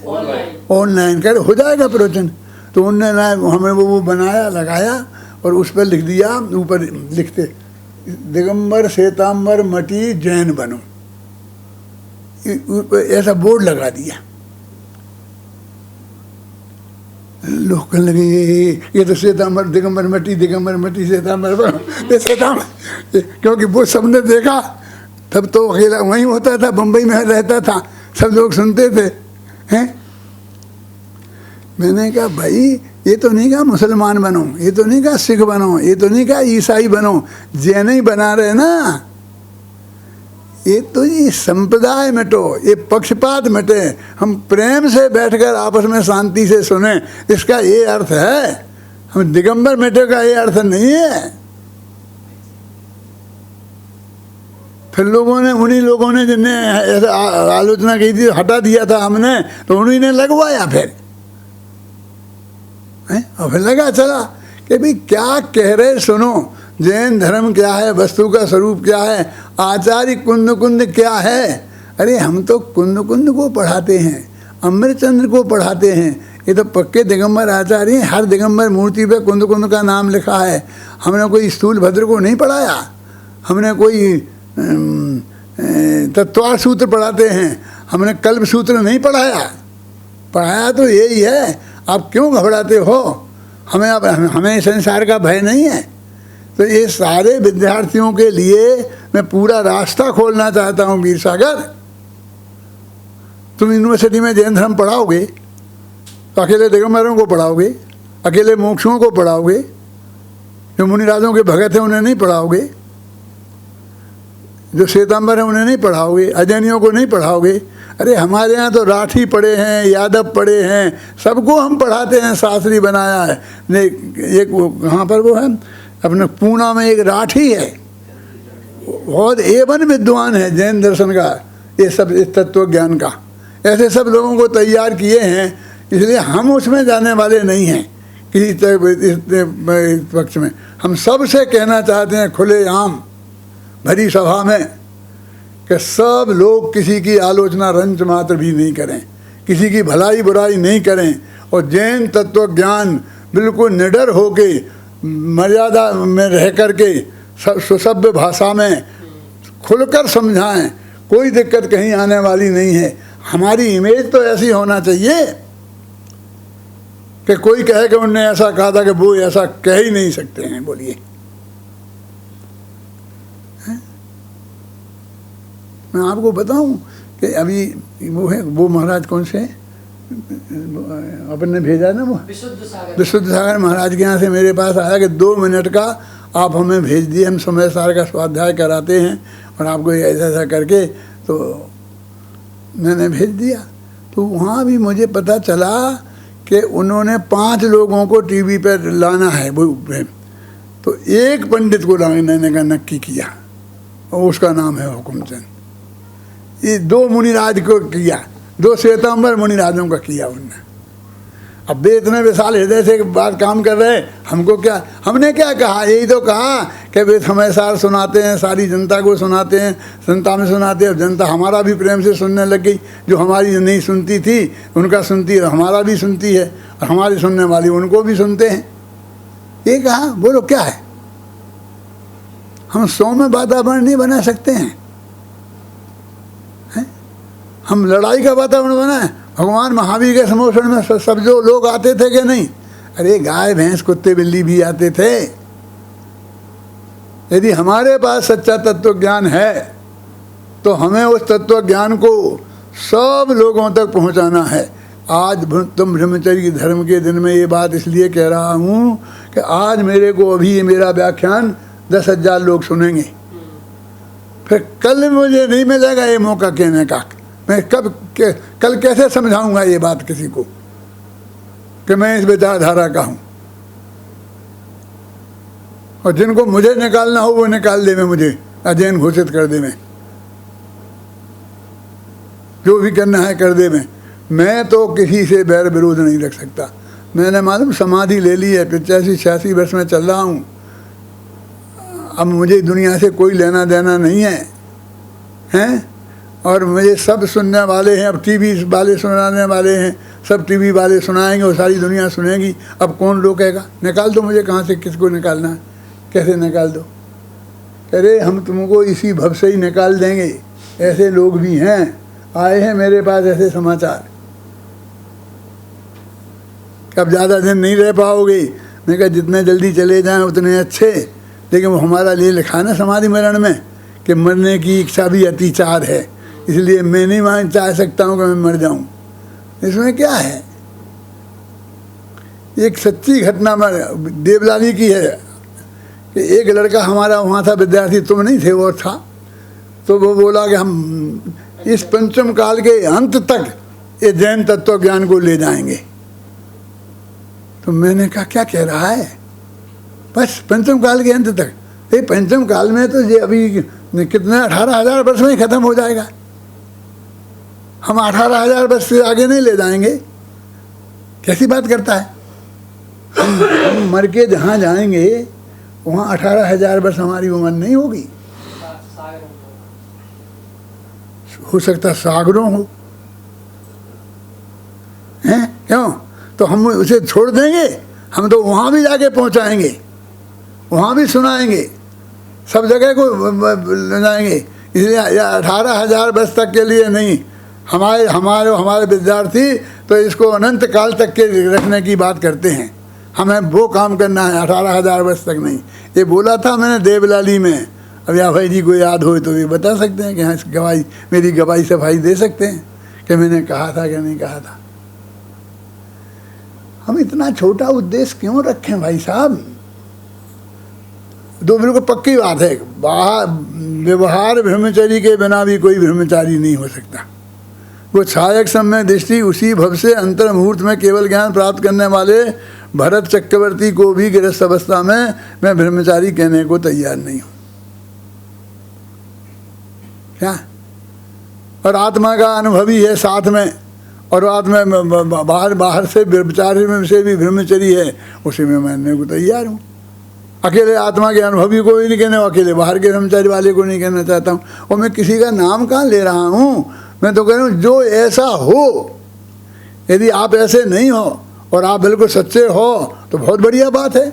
ऑनलाइन कर हो जाएगा प्रवचन। तो उनने ना हमें वो बनाया लगाया और उस पर लिख दिया, ऊपर लिखते दिगंबर श्वेतांबर मटी जैन बनो, ऐसा बोर्ड लगा दिया। लोग कहने लगे ये तो श्वेतांबर दिगंबर मटी श्वेतांबर बनो, ये श्वेतांबर, क्योंकि वो सबने देखा, तब तो अकेला वहीं होता था, बम्बई में रहता था, सब लोग सुनते थे, हैं? मैंने कहा भाई ये तो नहीं कहा मुसलमान बनो, ये तो नहीं कहा सिख बनो, ये तो नहीं कहा ईसाई बनो, जैन ही बना रहे ना, ये तो ये संप्रदाय मिटो, ये पक्षपात मिटे, हम प्रेम से बैठकर आपस में शांति से सुने, इसका ये अर्थ है। हम दिगंबर मिटे का ये अर्थ नहीं है। फिर लोगों ने, उन्हीं लोगों ने जिनने ऐसा आलोचना की थी हटा दिया था हमने, तो उन्हीं ने लगवाया फिर, और फिर लगा चला कि भाई क्या कह रहे सुनो, जैन धर्म क्या है, वस्तु का स्वरूप क्या है, आचार्य कुंद कुंद क्या है। अरे हम तो कुंद कुंद को पढ़ाते हैं, अमृतचंद्र को पढ़ाते हैं, ये तो पक्के दिगंबर आचार्य हैं, हर दिगंबर मूर्ति पे कुंद कुंद का नाम लिखा है। हमने कोई स्थूल भद्र को नहीं पढ़ाया, हमने कोई तत्वार सूत्र पढ़ाते हैं, हमने कल्प सूत्र नहीं पढ़ाया, पढ़ाया तो यही है। आप क्यों घबराते हो? हमें संसार का भय नहीं है। तो ये सारे विद्यार्थियों के लिए मैं पूरा रास्ता खोलना चाहता हूँ। वीर सागर, तुम यूनिवर्सिटी में जैन धर्म पढ़ाओगे तो अकेले दिगंबरों को पढ़ाओगे, अकेले मोक्षों को पढ़ाओगे, जो मुनिराजों के भगत हैं उन्हें नहीं पढ़ाओगे, जो श्वेतांबर हैं उन्हें नहीं पढ़ाओगे, अजैनियों को नहीं पढ़ाओगे। अरे हमारे यहाँ तो राठी पढ़े हैं, यादव पढ़े हैं, सबको हम पढ़ाते हैं, शास्त्री बनाया है। एक वो कहाँ पर वो है अपने पूना में एक राठी है, बहुत A1 विद्वान है जैन दर्शन का, ये सब इस तत्व ज्ञान का, ऐसे सब लोगों को तैयार किए हैं। इसलिए हम उसमें जाने वाले नहीं हैं किसी इस पक्ष में। हम सबसे कहना चाहते हैं खुले आम भरी सभा में कि सब लोग किसी की आलोचना रंच मात्र भी नहीं करें, किसी की भलाई बुराई नहीं करें, और जैन तत्व ज्ञान बिल्कुल निडर होके मर्यादा में रह करके सुसभ्य भाषा में खुलकर समझाएं। कोई दिक्कत कहीं आने वाली नहीं है। हमारी इमेज तो ऐसी होना चाहिए कि कोई कहे कि उनने ऐसा कहा था कि वो ऐसा कह ही नहीं सकते हैं। बोलिए, मैं आपको बताऊं कि अभी वो है, वो महाराज कौन से अपन ने भेजा ना, वो विशुद्ध सागर महाराज के यहाँ से मेरे पास आया कि 2 मिनट का आप हमें भेज दिए, हम समय सार का स्वाध्याय कराते हैं और आपको ऐसा ऐसा करके, तो मैंने भेज दिया। तो वहाँ भी मुझे पता चला कि उन्होंने 5 लोगों को टीवी पर लाना है वो, तो एक पंडित को लाने का नक्की किया और उसका नाम है हुकुमचंद। ये 2 मुनिराज को किया, 2 श्वेतांबर मुनिराजों का किया उनने। अब वे इतने विशाल हृदय से बात काम कर रहे, हमको क्या, हमने क्या कहा, यही तो कहा कि वे समय सार सुनाते हैं, सारी जनता को सुनाते हैं, जनता में सुनाते हैं, जनता हमारा भी प्रेम से सुनने लग गई। जो हमारी नहीं सुनती थी उनका सुनती है, हमारा भी सुनती है, और हमारी सुनने वाली उनको भी सुनते हैं। ये कहा, बोलो क्या है, हम 100 में वातावरण नहीं बना सकते हैं? हम लड़ाई का वातावरण बनाए? भगवान महावीर के समोषण में सब जो लोग आते थे कि नहीं? अरे गाय भैंस कुत्ते बिल्ली भी आते थे। यदि हमारे पास सच्चा तत्व ज्ञान है तो हमें उस तत्व ज्ञान को सब लोगों तक पहुंचाना है। आज तुम ब्रह्मचर्य धर्म के दिन में ये बात इसलिए कह रहा हूँ कि आज मेरे को अभी ये मेरा व्याख्यान 10,000 लोग सुनेंगे, फिर कल मुझे नहीं मिलेगा ये मौका कहने का। मैं कल कैसे समझाऊंगा ये बात किसी को कि मैं इस विचारधारा का हूं? और जिनको मुझे निकालना हो वो निकाल दे, मैं मुझे अजैन घोषित कर दे, मैं जो भी करना है कर दे। मैं तो किसी से बैर विरोध नहीं रख सकता। मैंने मालूम समाधि ले ली है, 85-86 वर्ष में चल रहा हूँ। अब मुझे दुनिया से कोई लेना देना नहीं है, हैं? और मुझे सब सुनने वाले हैं, अब टीवी वाले सुनाने वाले हैं, सब टीवी वाले सुनाएंगे और सारी दुनिया सुनेगी। अब कौन रोकेगा? निकाल दो मुझे, कहाँ से किसको निकालना है, कैसे निकाल दो? अरे हम तुमको इसी भव से ही निकाल देंगे। ऐसे लोग भी हैं, आए हैं मेरे पास ऐसे समाचार, अब ज़्यादा दिन नहीं रह पाओगे। मैं कहा जितने जल्दी चले जाएं उतने अच्छे, लेकिन वो हमारा लिए लिखा ना समाधि मरण में कि मरने की इच्छा भी अतिचार है, इसलिए मैं नहीं चाह सकता हूँ कि मैं मर जाऊँ। इसमें क्या है? एक सच्ची घटना देवलाली की है कि एक लड़का हमारा वहाँ था विद्यार्थी, तुम नहीं थे वो था, तो वो बोला कि हम इस पंचम काल के अंत तक ये जैन तत्व ज्ञान को ले जाएंगे। तो मैंने कहा क्या कह रहा है? बस पंचम काल के अंत तक? ये पंचम काल में तो ये अभी कितने 18,000 वर्ष में ही खत्म हो जाएगा। हम 18,000 वर्ष से आगे नहीं ले जाएंगे? कैसी बात करता है? हम मर के जहाँ जाएंगे वहाँ 18,000 वर्ष हमारी उम्र नहीं होगी। हो सकता सागरों हो, हैं? क्यों? तो हम उसे छोड़ देंगे? हम तो वहाँ भी जाके पहुँचाएंगे, वहाँ भी सुनाएंगे, सब जगह को ले जाएंगे। इसलिए 18,000 वर्ष तक के लिए नहीं, हमारे विद्यार्थी तो इसको अनंत काल तक के रखने की बात करते हैं। हमें वो काम करना है, 18,000 वर्ष तक नहीं। ये बोला था मैंने देवलाली में। अब या भाई जी को याद हो तो ये बता सकते हैं कि हाँ गवाही, मेरी गवाही सफाई दे सकते हैं कि मैंने कहा था कि नहीं कहा था। हम इतना छोटा उद्देश्य क्यों रखें भाई साहब? दो बिल्कुल पक्की बात है, व्यवहार ब्रह्मचारी के बिना भी कोई ब्रह्मचारी नहीं हो सकता। वो छायक समय दृष्टि उसी भव से अंतर मुहूर्त में केवल ज्ञान प्राप्त करने वाले भरत चक्रवर्ती को भी गृहस्थ अवस्था में मैं ब्रह्मचारी कहने को तैयार नहीं हूँ। क्या? और आत्मा का अनुभव ही है साथ में, और आत्मा बाहर से व्यभिचारी में से भी ब्रह्मचरी है, उसी में मानने को तैयार हूँ। अकेले आत्मा के अनुभवी को ही नहीं कहने, अकेले बाहर के ब्रह्मचारी वाले को नहीं कहना चाहता हूँ। और मैं किसी का नाम कहाँ ले रहा हूँ, मैं तो कह रहा हूँ जो ऐसा हो। यदि आप ऐसे नहीं हो और आप बिल्कुल सच्चे हो तो बहुत बढ़िया बात है।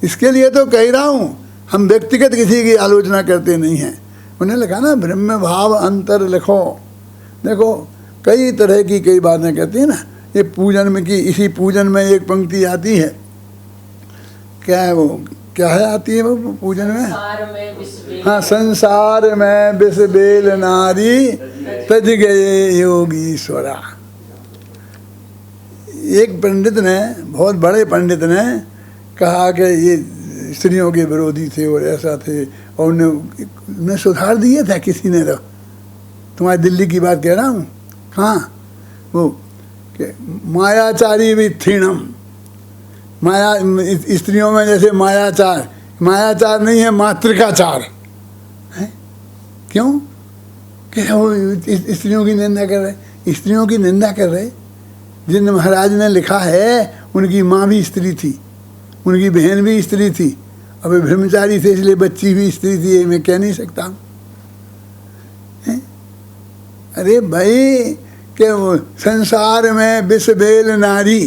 इसके लिए तो कह रहा हूँ, हम व्यक्तिगत किसी की आलोचना करते नहीं हैं। उन्हें लिखा ना ब्रह्म भाव अंतर लिखो। देखो कई तरह की कई बातें कहती है ना, ये पूजन में की, इसी पूजन में एक पंक्ति आती है, क्या है वो, क्या है आती है वो पूजन में? हाँ, संसार में विष बेल नारी तज गए योगीश्वरा। एक पंडित ने, बहुत बड़े पंडित ने कहा कि ये स्त्रियों के विरोधी थे और ऐसा थे, और उन्हें सुधार दिए थे किसी ने। तो तुम्हारी दिल्ली की बात कह रहा हूँ, कहाँ वो कि मायाचारी विथीणम, माया स्त्रियों में जैसे मायाचार, मायाचार नहीं है मातृकाचार है। क्यों? कि वो स्त्रियों की निंदा कर रहे, स्त्रियों की निंदा कर रहे। जिन महाराज ने लिखा है उनकी माँ भी स्त्री थी, उनकी बहन भी स्त्री थी, अब ब्रह्मचारी थे इसलिए बच्ची भी स्त्री थी, ये मैं कह नहीं सकता हूँ। अरे भाई कि संसार में विष बेल नारी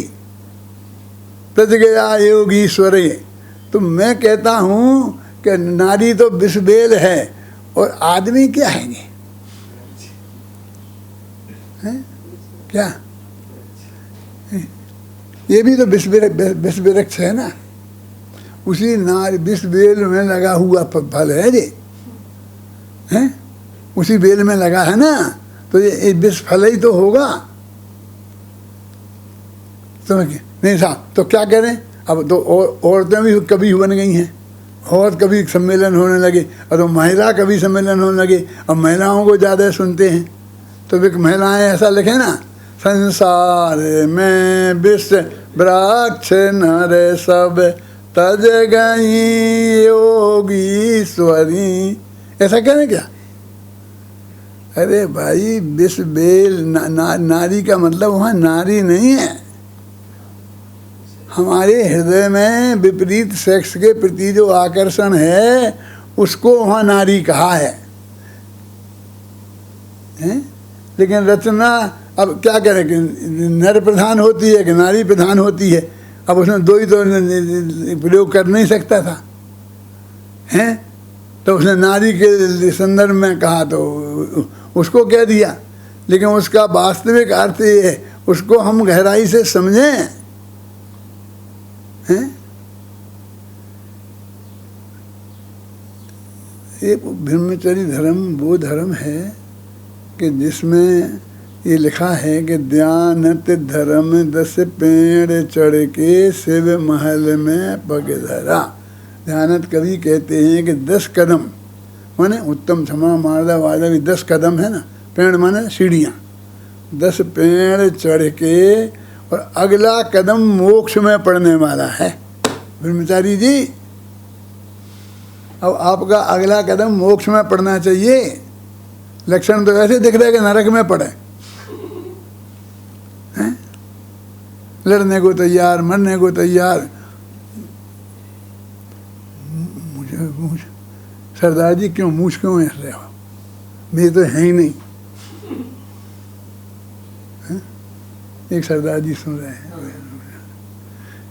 तज गया योगीश्वर। तो मैं कहता हूँ कि नारी तो विष बेल है और आदमी क्या है क्या? ये भी तो विष वृक्ष है ना, उसी नारी विष बेल में लगा हुआ फल है ये, हैं? उसी बेल में लगा है ना, तो ये विष फल ही तो होगा। तो नहीं साहब, तो क्या करें? अब तो औरतें भी कभी बन गई हैं, और कभी सम्मेलन होने लगे, और तो महिला कभी सम्मेलन होने लगे, अब महिलाओं को ज़्यादा सुनते हैं। तो वे महिलाएं ऐसा लिखे ना, संसार में विष वृक्ष नर सब तज गई योगीश्वरी, ऐसा करें क्या? अरे भाई विष बेल नारी का मतलब वहाँ नारी नहीं है। हमारे हृदय में विपरीत सेक्स के प्रति जो आकर्षण है उसको वहाँ नारी कहा है? लेकिन रचना अब क्या करें कि नर प्रधान होती है कि नारी प्रधान होती है। अब उसने दो ही तो प्रयोग कर नहीं सकता था, हैं? तो उसने नारी के संदर्भ में कहा तो उसको कह दिया, लेकिन उसका वास्तविक अर्थ ये है, उसको हम गहराई से समझें, हैं? ये ब्रह्मचर्य धर्म वो धर्म है कि जिसमें ये लिखा है कि ध्यानत धर्म 10 पेड़ चढ़ के शिव महल में पग धरा। ध्यानत कवि कहते हैं कि 10 कदम माने उत्तम क्षमा मार्दा वादा भी 10 कदम है ना, पेड़ माने सीढ़ियाँ, 10 पेड़ चढ़ के और अगला कदम मोक्ष में पड़ने वाला है। ब्रह्मचारी जी, अब आपका अगला कदम मोक्ष में पड़ना चाहिए। लक्षण तो ऐसे दिख रहा है कि नरक में पड़े, हैं? लड़ने को तैयार, मरने को तैयार। मुझे सरदार जी क्यों मूछ क्यों हंस रहे हो? मेरे तो है ही नहीं। एक सरदार जी सुन रहे हैं,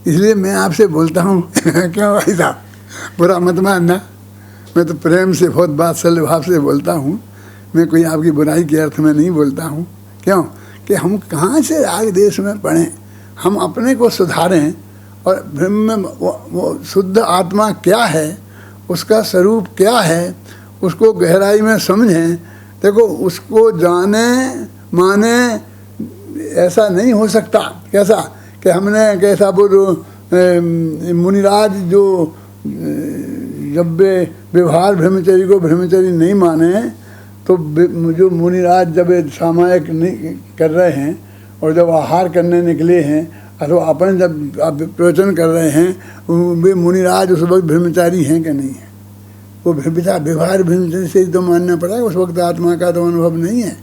इसलिए मैं आपसे बोलता हूँ क्यों भाई साहब, बुरा मत मानना, मैं तो प्रेम से बहुत वात्सल्य भाव से बोलता हूँ, मैं कोई आपकी बुराई के अर्थ में नहीं बोलता हूँ। क्यों कि हम कहाँ से राग देश में पढ़ें, हम अपने को सुधारें और ब्रह्म वो शुद्ध आत्मा क्या है, उसका स्वरूप क्या है, उसको गहराई में समझें। देखो उसको जाने माने ऐसा नहीं हो सकता। कैसा कि हमने कैसा वो मुनिराज जो जब व्यवहार ब्रह्मचर्य को ब्रह्मचर्य नहीं माने, तो जो मुनिराज जब सामायिक नहीं कर रहे हैं और जब आहार करने निकले हैं अथवा अपन जब प्रवचन कर रहे हैं, वे मुनिराज उस वक्त ब्रह्मचारी हैं कि नहीं है? वो व्यवहार ब्रह्मचर्य से तो मानना पड़ा, उस वक्त आत्मा का तो अनुभव नहीं है।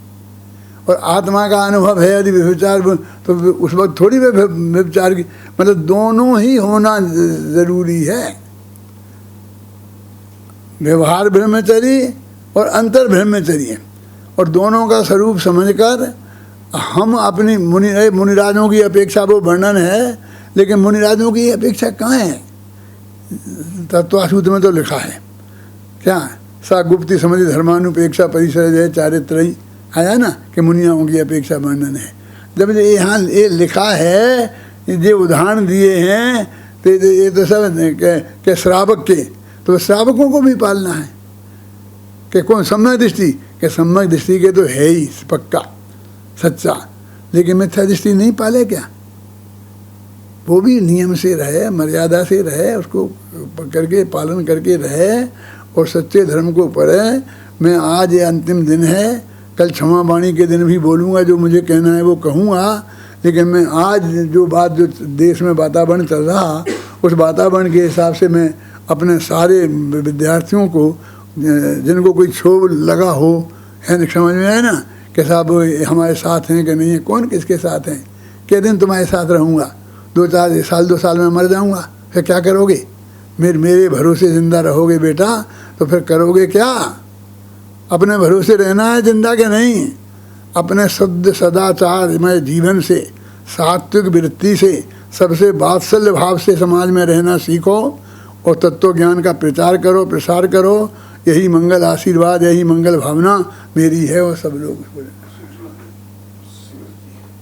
और आत्मा का अनुभव है यदि व्यभिचार, तो उस वक्त थोड़ी व्यभिचार की, मतलब दोनों ही होना जरूरी है। व्यवहार ब्रह्मचर्य और अंतर ब्रह्मचर्य, और दोनों का स्वरूप समझकर हम अपनी मुनिराजों की अपेक्षा, वो वर्णन है, लेकिन मुनिराजों की अपेक्षा कहाँ है? तत्वासूत्र में तो लिखा है क्या, सा गुप्ति समझ धर्मानुपेक्षा परिसर जय चारित्रयी, आया ना कि मुनियों की अपेक्षा वर्णन है। जब यहाँ ये लिखा है, ये उदाहरण दिए हैं, तो ये तो सब के श्रावक के, तो श्रावकों को भी पालना है कि कौन सम्यक दृष्टि, के सम्यक दृष्टि के तो है ही पक्का सच्चा, लेकिन मिथ्या दृष्टि नहीं पाले क्या? वो भी नियम से रहे, मर्यादा से रहे, उसको करके पालन करके रहे और सच्चे धर्म को पढ़े। मैं आज ये अंतिम दिन है, कल क्षमा वाणी के दिन भी बोलूँगा, जो मुझे कहना है वो कहूँगा, लेकिन मैं आज जो बात, जो देश में वातावरण चल रहा, उस वातावरण के हिसाब से मैं अपने सारे विद्यार्थियों को, जिनको कोई क्षोभ लगा हो, है समझ में आए ना, कि साहब हमारे साथ हैं कि नहीं है, कौन किसके साथ हैं, कितने दिन तुम्हारे साथ रहूँगा, 2 साल में मर जाऊँगा, फिर क्या करोगे? मेरे भरोसे ज़िंदा रहोगे बेटा, तो फिर करोगे क्या? अपने भरोसे रहना है जिंदा के नहीं, अपने शुद्ध सदाचारमय जीवन से, सात्विक वृत्ति से, सबसे वात्सल्य भाव से समाज में रहना सीखो और तत्व ज्ञान का प्रचार करो, प्रसार करो। यही मंगल आशीर्वाद, यही मंगल भावना मेरी है और सब लोग